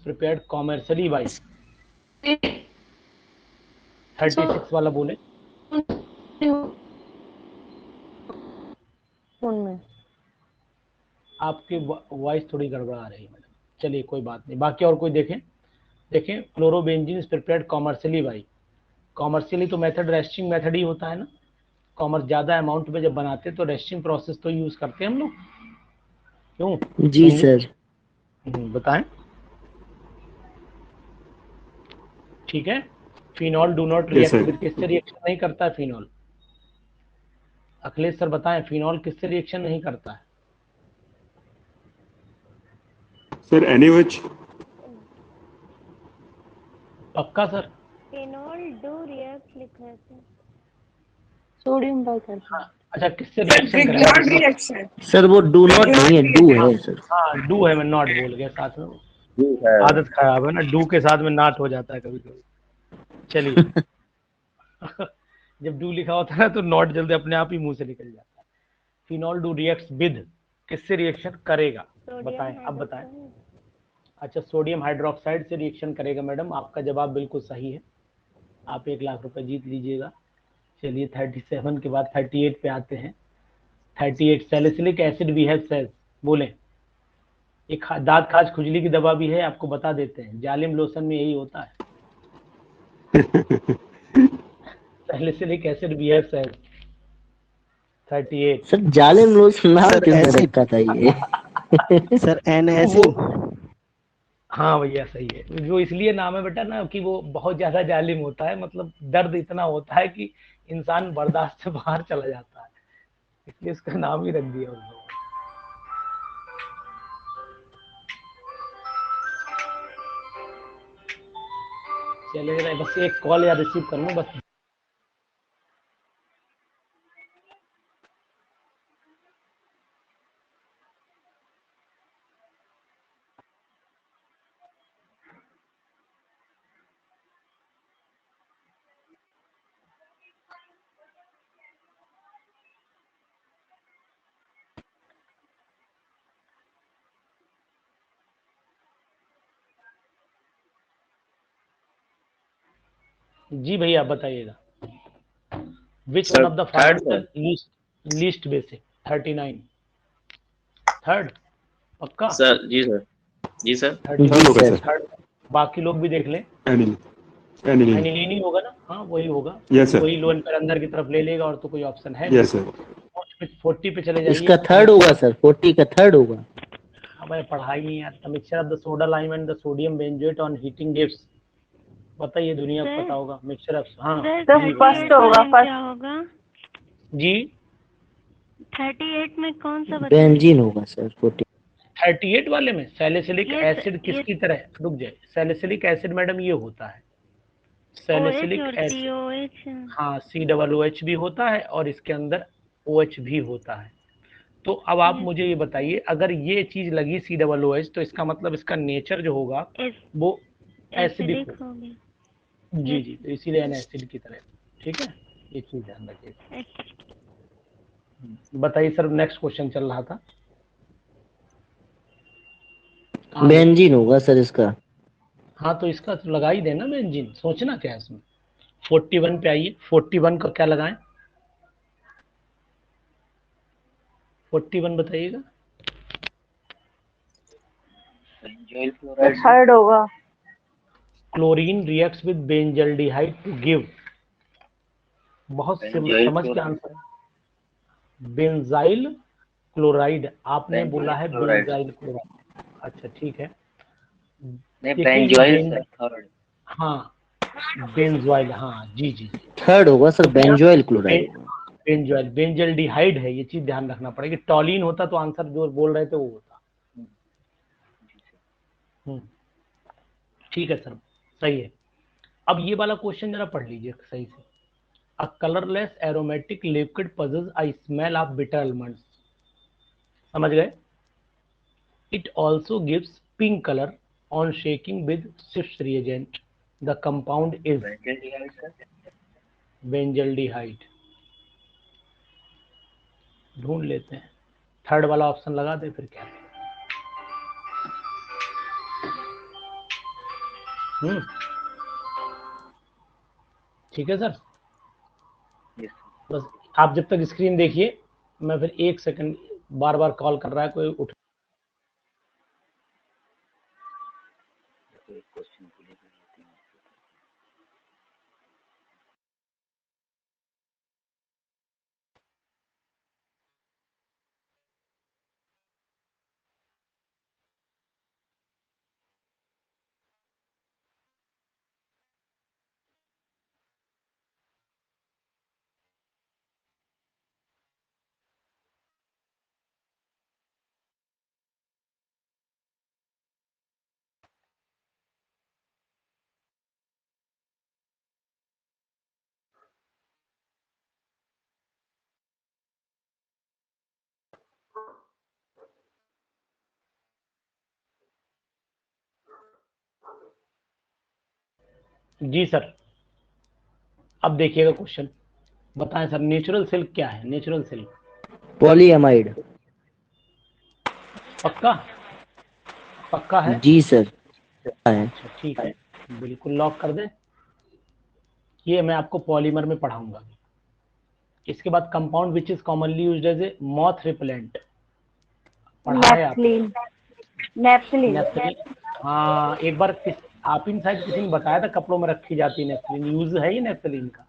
Speaker 1: prepared commercially by 36 वाला बोले। आपकी वॉइस थोड़ी गड़बड़ा रही है मैडम। चलिए कोई बात नहीं, बाकी और कोई देखें। Chlorobenzene is prepared commercially by, commercially तो मेथड रेस्टिंग मेथड ही होता है ना। कॉमर्स ज्यादा अमाउंट में जब बनाते तो रेस्टिंग प्रोसेस तो यूज करते हैं हम लोग। क्यों
Speaker 6: जी सर।
Speaker 1: बताएं। ठीक है। Phenol do not react with, किससे रिएक्शन नहीं करता है फिनॉल? अखिलेश सर बताएं, फिनॉल किससे रिएक्शन नहीं करता है?
Speaker 4: सर एनीविच।
Speaker 1: पक्का सर?
Speaker 2: फिनॉल डू रिएक्ट लिखा है सोडियम बाइकार्बोनेट।
Speaker 1: अच्छा, किससे रिएक्शन करेगा?
Speaker 6: सर वो डू नॉट नहीं है, डू है सर।
Speaker 1: हाँ डू है, मैं नॉट बोल गया साथ में, आदत खराब है ना, डू के साथ में नाट हो जाता है कभी कभी। चलिए जब डू लिखा होता है ना तो नॉट जल्दी अपने आप ही मुंह से निकल जाता है। फिनॉल डू रिएक्ट्स विद, किससे रिएक्शन करेगा बताएं, अब बताएं। अच्छा, सोडियम हाइड्रोक्साइड से रिएक्शन करेगा मैडम, आपका जवाब बिल्कुल सही है। आप 1 लाख रुपए जीत लीजिएगा। चलिए 37 के बाद 38 पे आते हैं। 38, सैलिसिलिक एसिड भी है सेल्स, बोले। एक दांत खाज खुजली की दवा भी है, आपको बता देते हैं, जालिम लोशन में यही होता है। सैलिसिलिक एसिड भी है सेल्स। 38
Speaker 6: सर जालिम लोशन नाम किसने रखा था ये?
Speaker 3: सर एनएसिड।
Speaker 1: हाँ भैया सही है, जो इसलिए नाम है बेटा ना कि वो बहुत ज्यादा जालिम होता है, मतलब दर्द इतना होता है कि इंसान बर्दाश्त से बाहर चला जाता है, इसलिए उसका नाम ही रख दिया उन्होंने। चलिए बस एक कॉल या रिसीव कर लूं बस। जी भैया बताइएगा। Which one of the following least basic? 39 third पक्का?
Speaker 7: सर जी सर, जी सर।
Speaker 1: 39 थर्ड। बाकी लोग भी देख लें।
Speaker 4: एनिलीन
Speaker 1: एनिलीन ही होगा ना? हाँ वही होगा।
Speaker 4: Yes sir.
Speaker 1: वही लोन पर अंदर की तरफ ले लेगा, और तो कोई ऑप्शन है
Speaker 4: यस सर।
Speaker 1: 40 पे चले जाइए।
Speaker 6: इसका थर्ड होगा सर, 40 का थर्ड होगा।
Speaker 1: हमें पढ़ाई नहीं यार। Mixture of the soda lime and the sodium benzoate on heating gives, बताइए दुनिया को पता होगा। मिक्सचर ऑफ, हाँ
Speaker 2: फर्स्ट होगा, फर्स्ट
Speaker 1: जी
Speaker 8: 38 में कौन सा बताया?
Speaker 6: बेंजीन होगा सर 40।
Speaker 1: 38 वाले में सैलिसिलिक
Speaker 8: Yes,
Speaker 1: एसिड
Speaker 8: yes.
Speaker 1: किसकी तरह, रुक जाए, सैलिसिलिक एसिड मैडम ये होता है
Speaker 8: OH
Speaker 1: सैलिसिलिक
Speaker 8: और
Speaker 1: एसिड,
Speaker 8: COH।
Speaker 1: हाँ COOH भी होता है और इसके अंदर OH भी होता है। तो अब आप मुझे ये बताइए, अगर ये चीज लगी COOH तो इसका मतलब इसका नेचर जो होगा वो एसिडिक
Speaker 8: एसिडिक
Speaker 1: होगा।
Speaker 8: हो गया।
Speaker 1: जी जी, तो इसीलिए एसिड की तरह, ठीक है, ये चीज ध्यान रखिए। बताइए सर, नेक्स्ट क्वेश्चन चल रहा था।
Speaker 6: बेंजीन होगा सर इसका।
Speaker 1: हाँ तो इसका तो लगा ही देना बेंजीन, सोचना क्या है इसमें। 41 पे आइए, 41 का क्या लगाएं, 41 बताइएगा।
Speaker 5: बेंजोइल क्लोराइड
Speaker 2: थर्ड होगा।
Speaker 1: Chlorine reacts with benzaldehyde to give, बहुत
Speaker 5: बेंजोइल
Speaker 1: समझ के आंसर है। बेंजाइल क्लोराइड, आपने बोला है
Speaker 5: क्लोराइड।
Speaker 1: बेंजाइल क्लोराइड, अच्छा ठीक है।
Speaker 5: नहीं,
Speaker 1: देखिए ये
Speaker 5: बेंजोइल सर थर्ड।
Speaker 1: हाँ बेंजॉइल, हाँ जी जी,
Speaker 6: थर्ड होगा सर, बेंजोइल क्लोराइड होगा।
Speaker 1: बेंजॉइल बेंजल्डिहाइड है, ये चीज ध्यान रखना पड़ेगा। टॉलिन होता तो आंसर जो बोल रहे थे वो होता। ठीक है सर, सही है। अब ये वाला क्वेश्चन जरा पढ़ लीजिए सही से। A colourless aromatic liquid possess a smell of bitter almonds, समझ गए। It also gives pink colour on shaking with सिफ्ट reagent, the compound is
Speaker 5: benzoyl sir.
Speaker 1: Benzaldehyde. ढूंढ लेते हैं, थर्ड वाला ऑप्शन लगा दे फिर क्या। ठीक है सर, बस आप जब तक स्क्रीन देखिए, मैं फिर 1 सेकंड, बार बार कॉल कर रहा है कोई उठ। जी सर, अब देखिएगा क्वेश्चन, बताएं सर नेचुरल सिल्क क्या है। Natural silk
Speaker 6: polyamide.
Speaker 1: पक्का, पक्का है।
Speaker 6: जी सर है।
Speaker 1: अच्छा ठीक है, बिल्कुल लॉक कर दें। ये मैं आपको पॉलीमर में पढ़ाऊंगा। इसके बाद compound which is commonly used as a moth repellent, पढ़ा है आपने।
Speaker 2: नेप्थलीन।
Speaker 1: नेफ्थलीन, हाँ एक बार आप इन शायद किसी ने बताया था कपड़ों में रखी जाती है नेफ्थलीन, यूज है ये नेफ्थलीन का,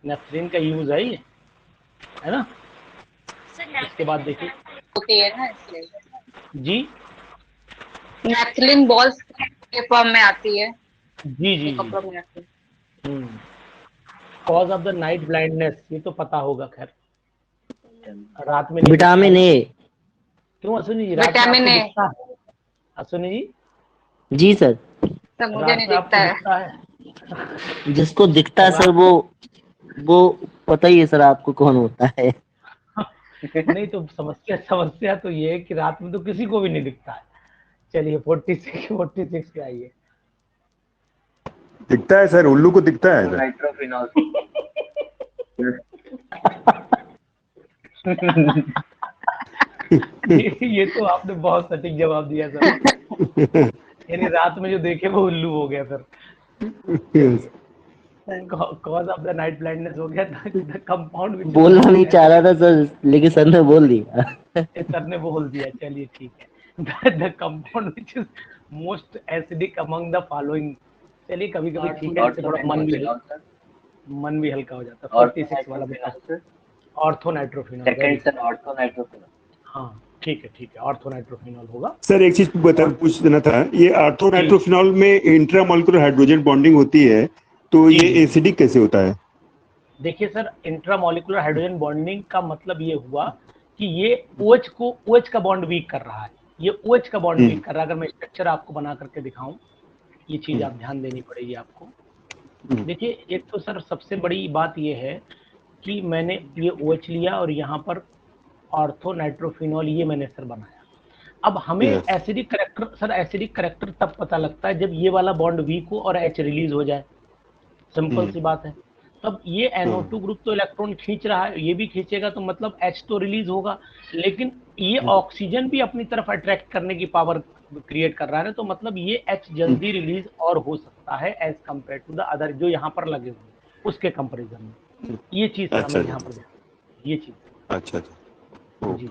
Speaker 1: नेफ्थलीन का यूज है ये, है ना। इसके बाद देखिए
Speaker 9: होती है ना, इसलिए
Speaker 1: जी,
Speaker 9: नेफ्थलीन बॉल्स के फॉर्म में आती है,
Speaker 1: जी जी
Speaker 9: कपड़ों में आती है।
Speaker 1: Cause of the night blindness, ये तो पता होगा खैर, रात में
Speaker 6: विटामिन ए।
Speaker 1: क्यों अश्विनी जी, रात में आपको दिखता है? अश्विनी जी
Speaker 6: जी सर,
Speaker 9: तो मुझे नहीं दिखता है।
Speaker 6: जिसको दिखता है सर वो पता ही है सर आपको कौन होता है।
Speaker 1: नहीं तो समस्या तो ये है कि रात में तो किसी को भी नहीं दिखता है। चलिए 46 पे आइए।
Speaker 4: दिखता है सर, उल्लू को दिखता है सर।
Speaker 5: नाइट्रोफिनॉल।
Speaker 1: ये तो आपने बहुत सटीक जवाब दिया सर, यानी रात में जो देखे वो उल्लू हो गया sir. Cause of the night blindness हो गया था, कंपाउंड
Speaker 6: बोलना नहीं चाह रहा था सर, लेकिन सर ने बोल दिया।
Speaker 1: सर ने बोल दिया, चलिए ठीक है। The compound which is most acidic among the following, चलिए कभी कभी ठीक है, थोड़ा मन भी हल्का हो जाता है। 46 वाला बता, ortho nitrophenol.
Speaker 5: Second sir ortho nitrophenol.
Speaker 1: हाँ ठीक है, ऑर्थो नाइट्रोफिनॉल होगा।
Speaker 4: सर एक चीज पूछ देना था, ये ऑर्थो नाइट्रोफिनॉल में इंट्रामोलिकुलर हाइड्रोजन बॉन्डिंग होती है, तो ये एसिडिक कैसे होता है?
Speaker 1: देखिए सर, इंट्रामोलिकुलर हाइड्रोजन बॉन्डिंग का मतलब ये हुआ कि ये OH का बॉन्ड वीक कर रहा है, ये OH का बॉन्ड वीक कर रहा है। अगर मैं स्ट्रक्चर आपको बना करके दिखाऊं, ये चीज आप ध्यान देनी पड़ेगी आपको। देखिए, एक तो सर सबसे बड़ी बात ये है कि मैंने ये OH लिया और यहाँ पर ऑर्थो नाइट्रोफिनॉल ये मैंने सर बनाया। अब हमें acidic character, sir acidic character तब पता लगता है जब ये वाला बॉन्ड वीक हो और H रिलीज हो जाए, सिंपल सी बात है। तब ये NO2 ग्रुप तो इलेक्ट्रॉन खींच रहा है, ये भी खींचेगा तो मतलब H तो रिलीज होगा, लेकिन ये ऑक्सीजन भी अपनी तरफ अट्रैक्ट करने की पावर क्रिएट कर रहा है, तो मतलब ये H जल्दी रिलीज और हो सकता है as compare to the other जो यहाँ पर लगे हुए उसके कंपेरिजन में। ये चीज
Speaker 4: अच्छा
Speaker 1: हमें यहाँ पर ये चीज।
Speaker 4: अच्छा अच्छा
Speaker 1: जी,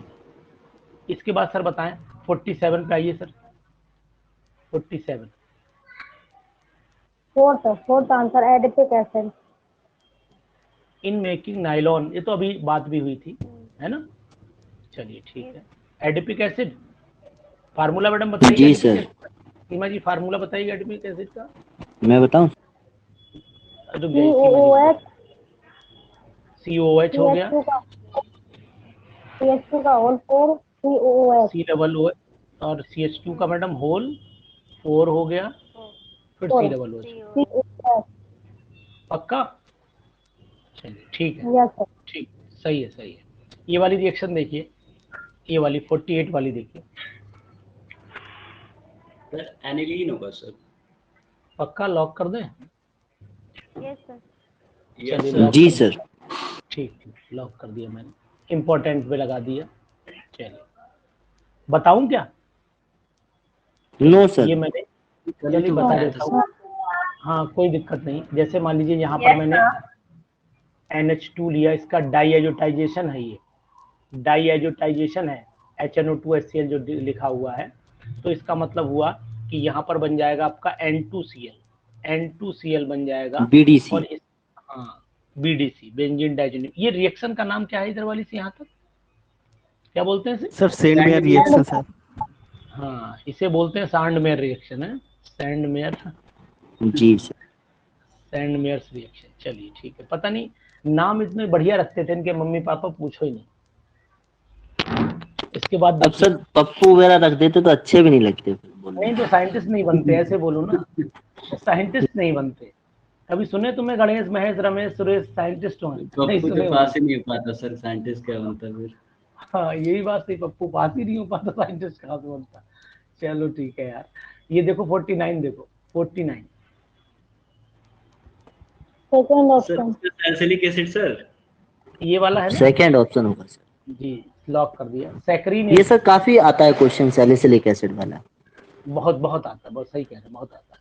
Speaker 1: इसके बाद सर बताएं 47 पे आइए sir. 47
Speaker 2: fourth answer adipic acid.
Speaker 1: In making nylon, ये तो अभी बात भी हुई थी, है ना। चलिए ठीक है, एडिपिक एसिड फार्मूला मैडम बताइए।
Speaker 6: जी सर।
Speaker 1: सीमा जी फार्मूला बताइए एडिपिक एसिड का।
Speaker 6: मैं बताऊं?
Speaker 1: COOH हो गया,
Speaker 2: CH2 का होल 4 COOH,
Speaker 1: COOH और CH2 का मैडम होल 4 हो गया, फिर COOH। पक्का? चलिए ठीक है,
Speaker 2: यस सर।
Speaker 1: ठीक, सही है सही है। ये वाली रिएक्शन देखिए, ये वाली 48 वाली देखिए।
Speaker 10: सर एनिलीन होगा सर।
Speaker 1: पक्का लॉक कर दें?
Speaker 8: Yes sir.
Speaker 1: चलिए लॉक
Speaker 6: जी
Speaker 1: कर
Speaker 6: सर।
Speaker 1: दिया। ठीक ठीक, लॉक कर दिया मैंने, इम्पोर्टेंट पे लगा दिया। चलिए बताऊं क्या?
Speaker 6: No sir.
Speaker 1: ये मैंने चलिए बता देता हूँ। हाँ कोई दिक्कत नहीं। जैसे मान लीजिए यहाँ पर मैंने NH2 लिया, इसका डाईएजोटाइजेशन है, ये डाईएजोटाइजेशन है, HNO2 HCl जो लिखा हुआ है, तो इसका मतलब हुआ कि यहाँ पर बन जाएगा आपका N2Cl बन जाएगा
Speaker 6: BDC।
Speaker 1: और इस हाँ BDC बेंजीन डाइजीन। ये रिएक्शन का नाम क्या है इधर वाली से यहाँ तक क्या बोलते हैं इसे?
Speaker 3: Sir Sandmeyer reaction sir.
Speaker 1: हाँ इसे बोलते हैं सैंडमेयर रिएक्शन है, सैंडमेयर।
Speaker 6: जी सर।
Speaker 1: सैंडमेयर्स रिएक्शन। चलिए ठीक है, पता नहीं नाम इतने बढ़िया रखते थे इनके मम्मी पापा, पूछो ही नहीं। इसके बाद
Speaker 6: अब सर पप्पू वगैरह रख देते तो अच्छे भी नहीं लगते।
Speaker 1: नहीं तो साइंटिस्ट नहीं बनते, ऐसे बोलो ना, साइंटिस्ट नहीं बनते। कभी सुने तुम्हें गणेश महेश रमेश सुरेश साइंटिस्ट हो?
Speaker 10: पप्पू के पास ही नहीं हो पाता सर, साइंटिस्ट क्या बनता फिर?
Speaker 1: हाँ यही बात थी, पप्पू पास ही नहीं हो पाता, साइंटिस्ट कहाँ से बनता। चलो ठीक है यार। ये देखो 49, देखो 49
Speaker 2: second option
Speaker 10: salicylic acid sir,
Speaker 1: ये वाला है ना?
Speaker 6: सेकंड ऑप्शन होगा सर।
Speaker 1: जी लॉक कर दिया। सैकरीन
Speaker 6: ये सर काफी आता है क्वेश्चन सैलिसिलिक एसिड वाला।
Speaker 1: बहुत बहुत आता है, बहुत सही कह रहे हैं, बहुत आता है।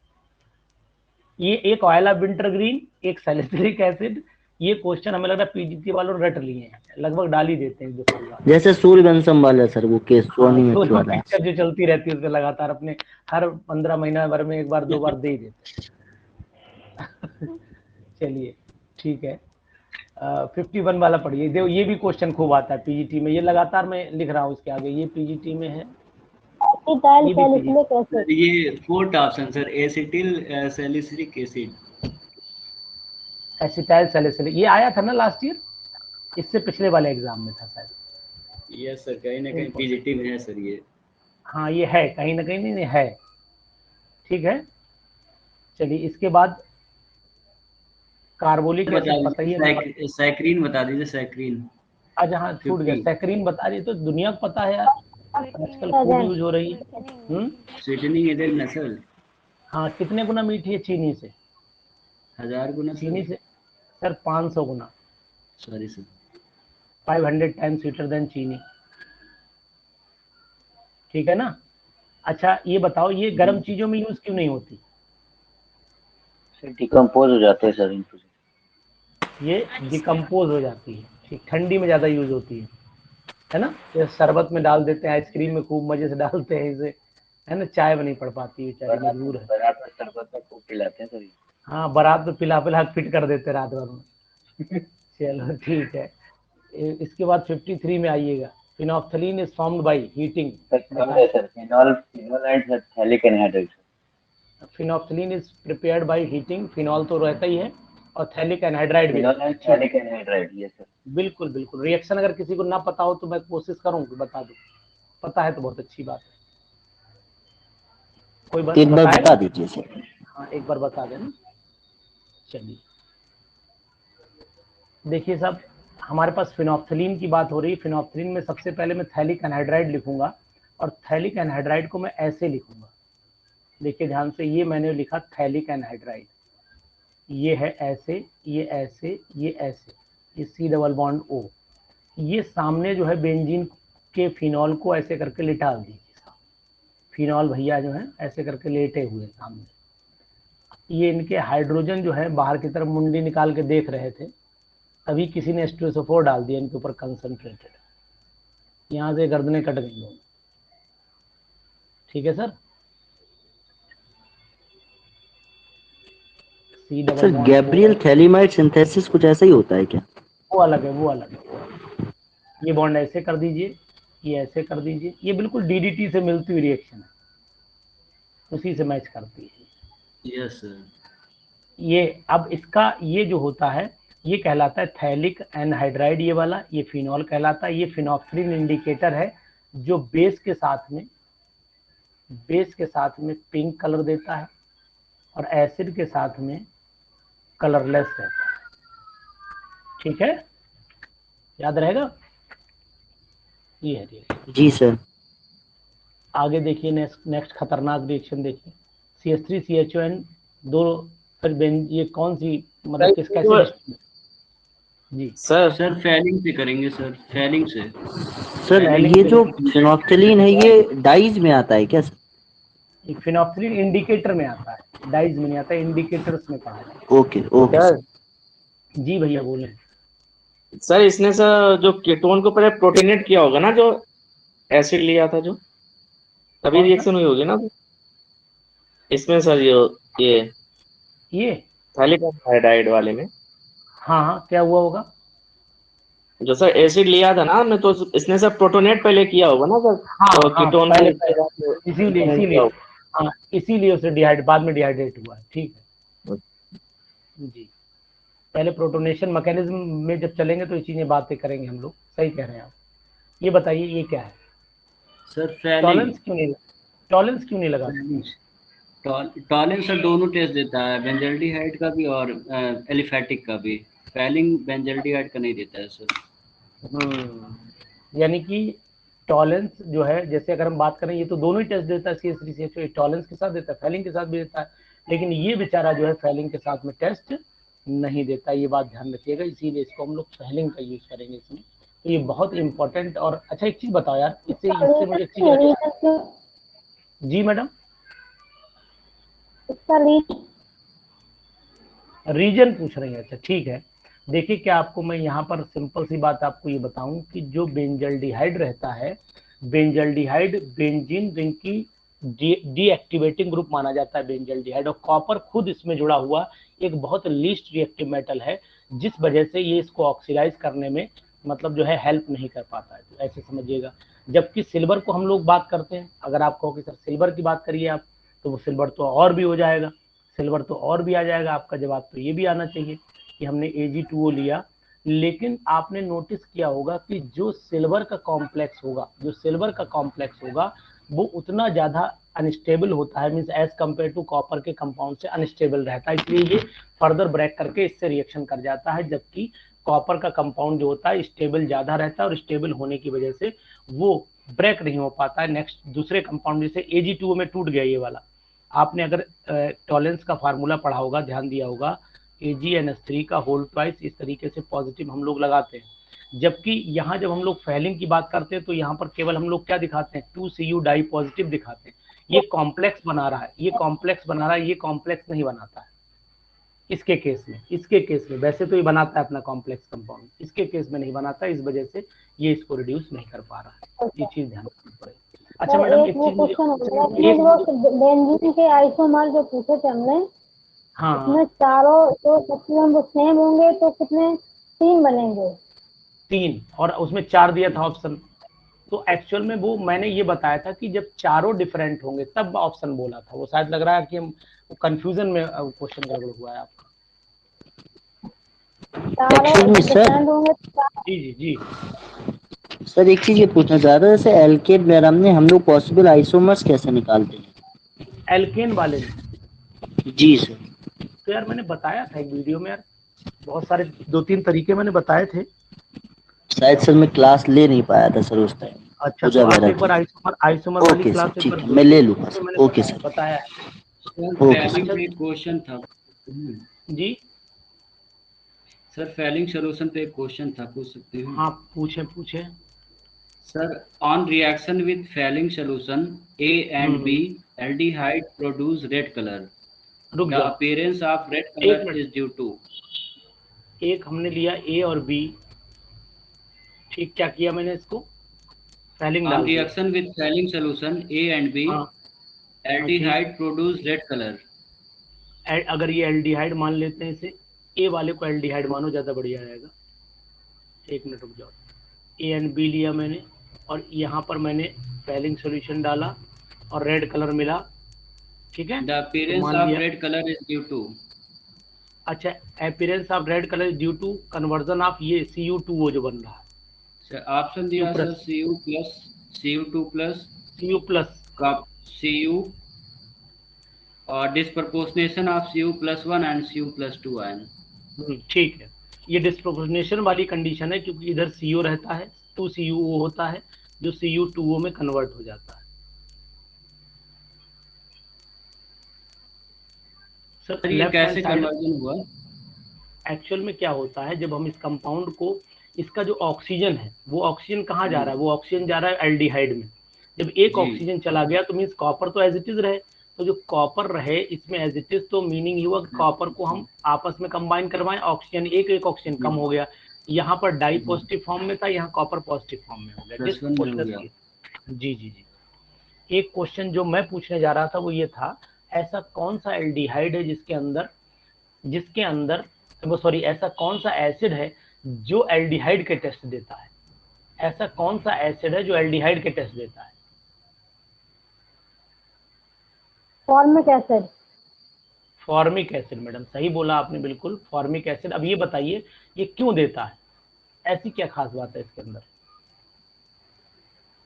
Speaker 1: ये एक ऑयल ऑफ विंटरग्रीन, एक सैलिसिलिक एसिड, ये क्वेश्चन हमें लग रहा है PGT वालों ने रट लिए हैं, लगभग डाल ही देते हैं 2 साल बाद।
Speaker 6: जैसे सूर्यवंशम वाला सर, वो केस वाला
Speaker 1: पिक्चर जो चलती रहती है उसमें लगातार अपने हर 15 महीना भर में 1 बार 2 बार दे ही देते। चलिए ठीक है, 51 वाला पढ़िए। देखो ये भी क्वेश्चन खूब आता है PGT में, ये लगातार मैं लिख रहा हूँ इसके आगे, ये PGT में है।
Speaker 10: ये fourth option sir, acetyl salicylic acid.
Speaker 1: Acetyl salicylic, ये आया था ना लास्ट ईयर, इससे पिछले वाले एग्जाम में था शायद।
Speaker 10: यस सर, कहीं ना कहीं PGT में है सर ये।
Speaker 1: हाँ ये है कहीं ना कहीं, नहीं है, ठीक है। चलिए इसके बाद कार्बोलिक एसिड पता ही है,
Speaker 10: सैकरीन बता दीजिए, सैकरीन।
Speaker 1: अच्छा हाँ छूट गया, सैकरीन बता रही तो दुनिया को पता है यार, आजकल खूब यूज हो रही है।
Speaker 10: स्वीटनिंग एजेंट ना सर।
Speaker 1: हाँ कितने गुना मीठी है चीनी से?
Speaker 10: 1000 गुना
Speaker 1: चीनी से सर 500 गुना।
Speaker 10: Sorry sir,
Speaker 1: 500 times sweeter than चीनी, ठीक है ना। अच्छा ये बताओ, ये गर्म चीजों में यूज क्यों नहीं होती?
Speaker 5: डिकम्पोज हो जाते हैं सर इनको।
Speaker 1: ये डिकम्पोज हो जाती है, ठीक, ठंडी में ज्यादा यूज होती है ना। ये शरबत में डाल देते हैं, आइसक्रीम में खूब मजे से डालते हैं इसे, है ना। चाय में नहीं पड़ पाती है, बेचारी मजबूर है।
Speaker 5: बारात में शरबत में खूब पिलाते हैं सर।
Speaker 1: हाँ बारात में पिला पिला फिट कर देते रात भर में। चलो ठीक है, इसके बाद 53 में आइएगा। Phenolphthalein is formed by heating.
Speaker 5: Phenol and phthalic anhydride.
Speaker 1: Phenolphthalein is prepared by heating, phenol तो रहता ही है, और थैलिक एनहाइड्राइड भी
Speaker 5: phenol and phthalic anhydride, yes sir.
Speaker 1: बिल्कुल बिल्कुल। रिएक्शन अगर किसी को ना पता हो तो मैं कोशिश करूँ कि बता दूं, पता है तो बहुत अच्छी बात है। कोई
Speaker 6: एक बार
Speaker 1: बताएगा?
Speaker 6: बता दीजिए सर।
Speaker 1: हाँ एक बार बता देना। चलिए देखिए साहब, हमारे पास फिनोप्थलीन की बात हो रही है। फिनोप्थलीन में सबसे पहले मैं थैलिक एनहाइड्राइड लिखूंगा और थैलिक एनहाइड्राइड को मैं ऐसे लिखूंगा, देखिए ध्यान से, ये मैंने लिखा थैलिक एनहाइड्राइड, ये है ऐसे, ये ऐसे, ये ऐसे, ये C डबल बॉन्ड O। ये सामने जो है बेंजीन के फिनॉल को ऐसे करके लिटा दीजिए। फिनॉल भैया जो है ऐसे करके लेटे हुए सामने, ये इनके हाइड्रोजन जो है बाहर की तरफ मुंडी निकाल के देख रहे थे, अभी किसी ने H2SO4 डाल दिया इनके ऊपर कंसंट्रेटेड, यहाँ से गर्दनें कट गई दोनों। ठीक है sir.
Speaker 6: Sir Gabriel phthalimide synthesis कुछ ऐसा ही होता है क्या?
Speaker 1: वो अलग है, वो अलग है। ये बॉन्ड ऐसे कर दीजिए, ये ऐसे कर दीजिए, ये बिल्कुल DDT से मिलती हुई रिएक्शन है, उसी से मैच करती है।
Speaker 10: Yes sir.
Speaker 1: ये अब इसका ये जो होता है ये कहलाता है थैलिक एनहाइड्राइड, ये वाला, ये फिनॉल कहलाता है। ये फिनोप्थलीन इंडिकेटर है जो बेस के साथ में पिंक कलर देता है और एसिड के साथ में कलरलेस रहता है। ठीक है, याद रहेगा? ये है रिएक्शन।
Speaker 6: जी सर।
Speaker 1: आगे देखिए, नेक्स्ट खतरनाक रिएक्शन देखिए, CH3CHON दो, फिर ये कौन सी मतलब किस कैसे? जी
Speaker 10: सर फैलिंग से करेंगे सर, फैलिंग से।
Speaker 6: सर ये जो फिनोप्थलीन है ये डाइज में आता है क्या सर?
Speaker 1: फिनोप्थलीन इंडिकेटर में आता है, डाइज में नहीं आता, इंडिकेटर्स में पढ़ा है।
Speaker 6: Okay okay sir.
Speaker 1: जी भैया बोले।
Speaker 7: सर इसने सर जो कीटोन को पहले प्रोटीनेट किया होगा ना, जो एसिड लिया था जो, तभी रिएक्शन हुई होगी ना इसमें सर। ये थैलिक एनहाइड्राइड वाले में।
Speaker 1: हाँ क्या हुआ होगा?
Speaker 7: जो सर एसिड लिया था ना, मैं तो इसने सर प्रोटोनेट पहले किया होगा ना सर।
Speaker 1: हाँ,
Speaker 7: कीटोन
Speaker 1: इसीलिए उसे बाद में डिहाइड्रेट हुआ है। ठीक है जी, पहले प्रोटोनेशन मैकेनिज्म में जब चलेंगे तो ये चीजें बातें करेंगे हम लोग। सही कह रहे हैं आप। ये बताइए ये क्या है
Speaker 10: सर?
Speaker 1: टॉलेंस क्यों नहीं लगा?
Speaker 10: टॉलेंस सर दोनों टेस्ट देता है, बेंजल्डिहाइड का भी और एलिफेटिक का भी। फैलिंग बेंजल्डिहाइड का नहीं देता है सर।
Speaker 1: यानी कि टॉलेंस जो है, जैसे अगर हम बात करें, ये तो दोनों ही टेस्ट देता है, CH3CHO टॉलेंस के साथ देता है, फैलिंग के साथ भी देता है, लेकिन ये बेचारा जो है फैलिंग के साथ में टेस्ट नहीं देता। ये बात ध्यान रखिएगा, इसीलिए इसको हम लोग फैलिंग का यूज करेंगे इसमें। तो ये बहुत इंपॉर्टेंट। और अच्छा एक चीज बताओ यार, इससे मुझे एक चीज। जी मैडम, रीजन पूछ रही है? अच्छा ठीक है। देखिए क्या आपको मैं यहाँ पर सिंपल सी बात आपको ये बताऊं कि जो बेंजल्डिहाइड रहता है, बेंजल्डिहाइड बेंजीन रिंग की डीएक्टिवेटिंग ग्रुप माना जाता है बेंजल्डिहाइड, और कॉपर खुद इसमें जुड़ा हुआ एक बहुत लीस्ट रिएक्टिव मेटल है, जिस वजह से ये इसको ऑक्सीडाइज करने में मतलब जो है हेल्प नहीं कर पाता है। तो ऐसे समझिएगा। जबकि सिल्वर को हम लोग बात करते हैं, अगर आप कहो कि सर सिल्वर की बात करिए आप, तो वो सिल्वर तो और भी हो जाएगा, सिल्वर तो और भी आ जाएगा। आपका जवाब तो ये भी आना चाहिए कि हमने Ag2O लिया, लेकिन आपने नोटिस किया होगा कि जो सिल्वर का कॉम्प्लेक्स होगा वो उतना ज्यादा अनस्टेबल होता है, means as compare to copper के कंपाउंड से अनस्टेबल रहता है, इसलिए ये फर्दर ब्रेक करके इससे रिएक्शन कर जाता है। जबकि कॉपर का कंपाउंड जो होता है स्टेबल ज्यादा रहता है, और स्टेबल होने की वजह से वो ब्रेक नहीं हो पाता है नेक्स्ट दूसरे कंपाउंड, जैसे Ag2O में टूट गया ये वाला। आपने अगर टॉलेंस का फार्मूला पढ़ा होगा, ध्यान दिया होगा, AgNH3 का होल ट्वाइस इस तरीके से पॉजिटिव हम लोग लगाते हैं। जबकि यहाँ जब हम लोग फैलिंग की बात करते हैं तो यहाँ पर केवल हम लोग क्या दिखाते हैं, 2Cu डाई पॉजिटिव दिखाते हैं। ये कॉम्प्लेक्स बना रहा है, ये कॉम्प्लेक्स नहीं बनाता है इसके केस में। वैसे तो ये बनाता है अपना कॉम्प्लेक्स कंपाउंड, इसके केस में नहीं बनाता, इस वजह से ये इसको रिड्यूस नहीं कर पा रहा है। ये चीज ध्यान रखनी पड़ेगी। अच्छा मैडम एक चीज
Speaker 2: बेंजीन के आइसोमर जो पूछे थे हमने,
Speaker 1: हाँ
Speaker 2: इसमें चारों तो सब्स्टिट्यूएंट वो सेम होंगे तो कितने 3 बनेंगे?
Speaker 1: 3, और उसमें 4 दिया था ऑप्शन। तो एक्चुअल में वो मैंने ये बताया था कि जब चारों डिफरेंट होंगे तब ऑप्शन बोला था। वो शायद लग रहा है कि हम कंफ्यूजन में क्वेश्चन गड़बड़ हुआ है आपका।
Speaker 6: एक्चुअल में सर,
Speaker 1: जी जी जी
Speaker 6: सर एक चीज ये पूछना चाह रहा था, जैसे एल्केन डायग्राम में हम लोग पॉसिबल आइसोमर्स कैसे निकालते हैं?
Speaker 1: एल्केन वाले में
Speaker 6: जी सर।
Speaker 1: तो यार मैंने बताया था एक वीडियो में यार, बहुत सारे 2-3 तरीके मैंने बताए थे।
Speaker 6: शायद सर मैं क्लास ले नहीं पाया था सर उस टाइम।
Speaker 1: अच्छा तो आप एक बार आइसोमर वाली
Speaker 6: ओके
Speaker 1: क्लास
Speaker 6: सर,
Speaker 1: एक
Speaker 6: ठीक
Speaker 1: बार
Speaker 6: है, मैं ले लूंगा
Speaker 1: उसमें
Speaker 6: सर।
Speaker 1: मैंने
Speaker 6: ओके सर,
Speaker 1: बताया है।
Speaker 10: Sir
Speaker 6: okay
Speaker 10: falling
Speaker 6: sir.
Speaker 10: पे एक क्वेश्चन था।
Speaker 1: जी
Speaker 10: सर फैलिंग सोल्यूशन पे एक क्वेश्चन था, पूछ सकते हैं?
Speaker 1: हाँ पूछे पूछे।
Speaker 10: Sir on reaction with falling solution A and B aldehyde produce red color.
Speaker 1: रुक
Speaker 10: The
Speaker 1: जाओ
Speaker 10: appearance of red
Speaker 1: एक
Speaker 10: color
Speaker 1: minute,
Speaker 10: is due to.
Speaker 1: एक हमने लिया ए और बी, ठीक, क्या किया मैंने इसको फैलिंग
Speaker 10: On
Speaker 1: डाल दिया।
Speaker 10: reaction with failing solution A and B,
Speaker 1: हाँ
Speaker 10: aldehyde produce red color.
Speaker 1: अगर ये एल्डिहाइड मान लेते हैं इसे, ए वाले को एल्डिहाइड मानो, ज़्यादा बढ़िया रहेगा। एक मिनट रुक जाओ, ए एंड बी लिया मैंने और यहाँ पर मैंने फैलिंग सॉल्यूशन डाला और रेड कलर मिला, ठीक है।
Speaker 10: The
Speaker 1: तो
Speaker 10: appearance
Speaker 1: मान
Speaker 10: of
Speaker 1: लिया,
Speaker 10: red color is due to.
Speaker 1: अच्छा appearance of red colour due to conversion of ये Cu2 वो जो बन रहा है,
Speaker 10: सर ऑप्शन दिया sir Cu plus, Cu2 plus,
Speaker 1: Cu plus
Speaker 10: का Cu और disproportionation of Cu plus 1 and Cu plus 2 ion.
Speaker 1: ठीक है, ये डिस्प्रोपोर्शनेशन वाली कंडीशन है क्योंकि इधर CO रहता है, 2CuO होता है जो Cu2O में कन्वर्ट हो जाता है। सर
Speaker 10: ये
Speaker 1: लेफ्ट
Speaker 10: कैसे
Speaker 1: हैंड साइड
Speaker 10: कन्वर्जन हुआ?
Speaker 1: एक्चुअल में क्या होता है, जब हम इस कंपाउंड को, इसका जो ऑक्सीजन है वो ऑक्सीजन कहाँ जा रहा है, वो ऑक्सीजन जा रहा है एल्डिहाइड में। जब एक ऑक्सीजन चला गया तो मीन्स कॉपर तो एज इट इज रहे, तो जो कॉपर रहे इसमें एज इट इज, तो मीनिंग ये हुआ कॉपर को हम आपस में कंबाइन करवाएं, ऑक्सीजन एक ऑक्सीजन कम हो गया, यहाँ पर डाई पॉजिटिव फॉर्म में था, यहाँ कॉपर पॉजिटिव फॉर्म में हो गया। जी जी जी, एक क्वेश्चन जो मैं पूछने जा रहा था वो ये था, ऐसा कौन सा एल्डिहाइड है जिसके अंदर वो सॉरी ऐसा कौन सा एसिड है जो एल्डिहाइड के टेस्ट देता है, ऐसा कौन सा एसिड है जो एल्डिहाइड के टेस्ट देता है?
Speaker 2: Formic acid.
Speaker 1: Formic acid, madam सही बोला आपने, बिल्कुल फॉर्मिक एसिड। अब ये बताइए ये क्यों देता है, ऐसी क्या खास बात है इसके अंदर?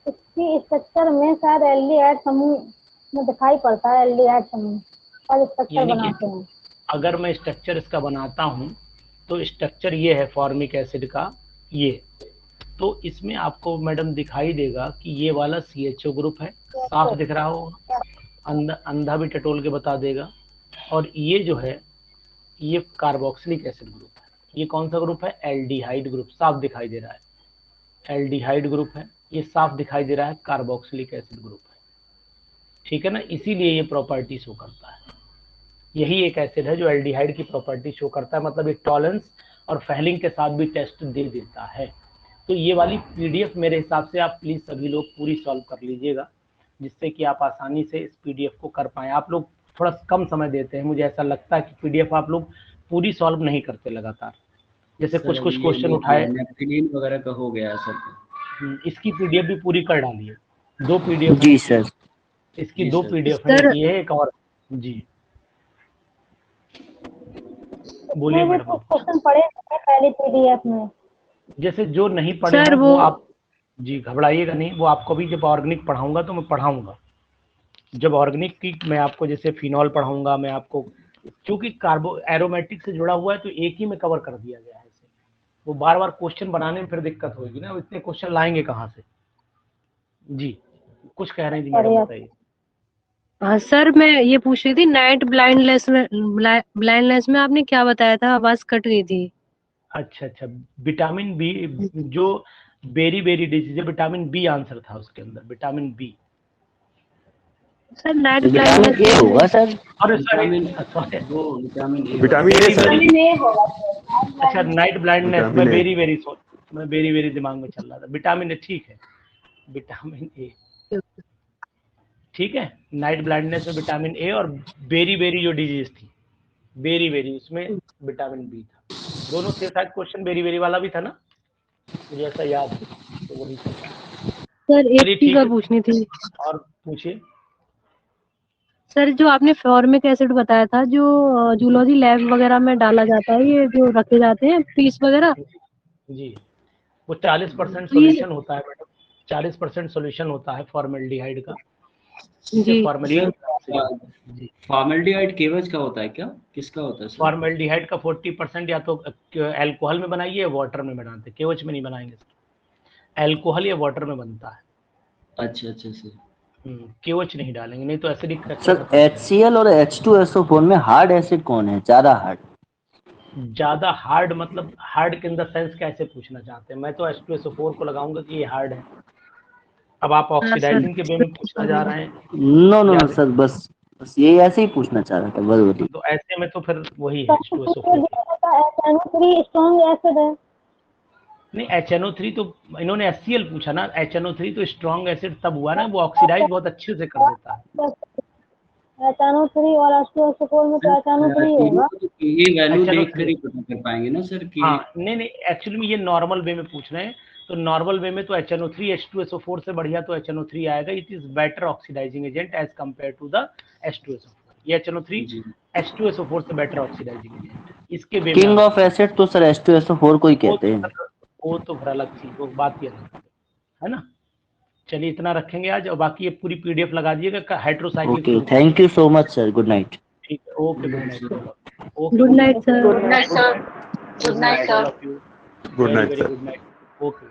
Speaker 2: इसकी स्ट्रक्चर में शायद एल्डिहाइड समूह में दिखाई पड़ता है, एल्डिहाइड समूह और स्ट्रक्चर बनाते हैं।
Speaker 1: अगर मैं स्ट्रक्चर इसका बनाता हूं तो स्ट्रक्चर ये है फॉर्मिक एसिड का, ये तो इसमें आपको मैडम दिखाई देगा कि ये वाला CHO ग्रुप है, साफ दिख रहा होगा, अंधा भी टटोल के बता देगा। और ये जो है ये कार्बोक्सिलिक एसिड ग्रुप है, ये कौन सा ग्रुप है, एल्डिहाइड ग्रुप, साफ दिखाई दे रहा है, एल्डिहाइड ग्रुप है, ये साफ दिखाई दे रहा है कार्बोक्सिलिक एसिड ग्रुप है, ठीक है ना, इसीलिए ये प्रॉपर्टी शो करता है। यही एक एसिड है जो एल्डिहाइड की प्रॉपर्टी शो करता है, मतलब एक टॉलेंस और फैलिंग के साथ भी टेस्ट दे देता है। तो ये वाली PDF मेरे हिसाब से आप प्लीज सभी लोग पूरी सॉल्व कर लीजिएगा, जिससे कि आप आसानी से इस PDF को कर पाएं। आप लोग थोड़ा कम समय देते हैं, मुझे ऐसा लगता है कि PDF आप लोग पूरी सॉल्व नहीं करते लगातार, जैसे कुछ क्वेश्चन उठाए
Speaker 10: वगैरह का हो गया सर।
Speaker 1: इसकी PDF भी पूरी कर डालिए, 2 PDF
Speaker 6: जी सर,
Speaker 1: इसकी 2 PDF है, ये एक और जी बोलिए मैडम।
Speaker 2: क्वेश्चन पढ़े पहले PDF में,
Speaker 1: जैसे जो नहीं पढ़े हैं वो आप जी घबराइएगा नहीं, वो आपको भी जब ऑर्गेनिक पढ़ाऊंगा तो मैं पढ़ाऊंगा, जब ऑर्गेनिक की मैं आपको जैसे फिनॉल पढ़ाऊंगा मैं आपको, क्योंकि कार्बो एरोमेटिक से जुड़ा हुआ है तो एक ही में कवर कर दिया गया है इसे, वो बार बार क्वेश्चन बनाने में फिर दिक्कत होगी ना, इतने क्वेश्चन लाएंगे कहाँ से। जी कुछ कह रहे हैं जी मैडम, बताइए।
Speaker 11: हाँ सर, मैं ये पूछ रही थी नाइट ब्लाइंडनेस में आपने क्या बताया था, आवाज कट गई थी।
Speaker 1: अच्छा, विटामिन बी, जो बेरी डिजीज है, विटामिन बी आंसर था उसके अंदर, vitamin B.
Speaker 11: Sir night blindness
Speaker 6: ये होगा सर,
Speaker 1: अरे
Speaker 4: विटामिन ए।
Speaker 1: अच्छा नाइट ब्लाइंडनेस में वेरी वेरी दिमाग में चल रहा था, विटामिन ए, ठीक है, विटामिन ए, ठीक है। नाइट ब्लाइंडनेस में विटामिन ए और बेरी जो डिजीज थी, बेरी उसमें विटामिन बी था, दोनों से शायद क्वेश्चन बेरी वाला भी था ना, मुझे ऐसा याद है, तो वही था
Speaker 11: सर। एक चीज पूछनी थी,
Speaker 1: और पूछिए।
Speaker 11: सर जो आपने फॉर्मिक एसिड बताया था जो जूलॉजी लैब वगैरह में डाला जाता है, ये जो रखे जाते हैं पीस वगैरह,
Speaker 1: जी वो 40%
Speaker 11: तो ये
Speaker 1: सोल्यूशन होता है मैडम, 40% सोल्यूशन होता है फॉर्मेल्डिहाइड का।
Speaker 11: जी
Speaker 10: फॉर्मेल्डिहाइड केवच का होता है क्या, किसका होता है सर?
Speaker 1: फॉर्मेल्डिहाइड का 40% या तो अल्कोहल में बनाइए या वाटर में बनाते, केवच में नहीं बनाएंगे सर, अल्कोहल या वाटर में बनता है।
Speaker 10: अच्छा अच्छा सर।
Speaker 1: केवच नहीं डालेंगे, नहीं तो एसिडिक
Speaker 6: सर HCl और H2SO4 में हार्ड एसिड कौन है, ज्यादा हार्ड?
Speaker 1: ज्यादा हार्ड मतलब हार्ड के इन द सेंस कैसे पूछना चाहते हैं? मैं तो H2SO4 को लगाऊंगा कि ये हार्ड है। अब आप ऑक्सीडाइजिंग के वे में पूछना जा रहे हैं।
Speaker 6: नो सर, बस ये ऐसे ही पूछना चाह रहा था, बस।
Speaker 1: तो ऐसे में तो फिर वही है H2SO4।
Speaker 2: HNO3 स्ट्रॉन्ग एसिड है।
Speaker 1: नहीं HNO3 तो इन्होंने HCl पूछा ना, HNO3 तो स्ट्रॉन्ग एसिड तब हुआ ना, वो ऑक्सीडाइज बहुत अच्छे से कर देता है।
Speaker 2: HNO3 और H2SO4 में तो HNO3 होगा।
Speaker 10: ये वैल्यू देखकर ही पता कर पाएंगे ना सर कि
Speaker 1: हाँ नहीं एक्चुअली में ये नॉर्मल वे में पूछ रहे हैं, तो नॉर्मल वे में तो HNO3 H2SO4 से बढ़िया तो HNO3 आएगा। It is better oxidising agent as compare to the H2SO4। ये HNO3 H2SO4 से बेटर ऑक्सीडाइजिंग एजेंट। इसके वे
Speaker 6: किंग ऑफ एसिड तो सर H2SO4 को ही कहते हैं।
Speaker 1: वो तो फिर अलग चीज, वो बात ही अलग है ना। चलिए इतना रखेंगे आज, और बाकी ये पूरी PDF लगा दिएगा hydrocyclic.
Speaker 6: Okay, thank you so much sir, good night.
Speaker 1: ठीक है, okay good night.
Speaker 11: Good night sir.
Speaker 9: Good night sir. Good night sir.
Speaker 4: Good night sir.
Speaker 1: Good night. Okay.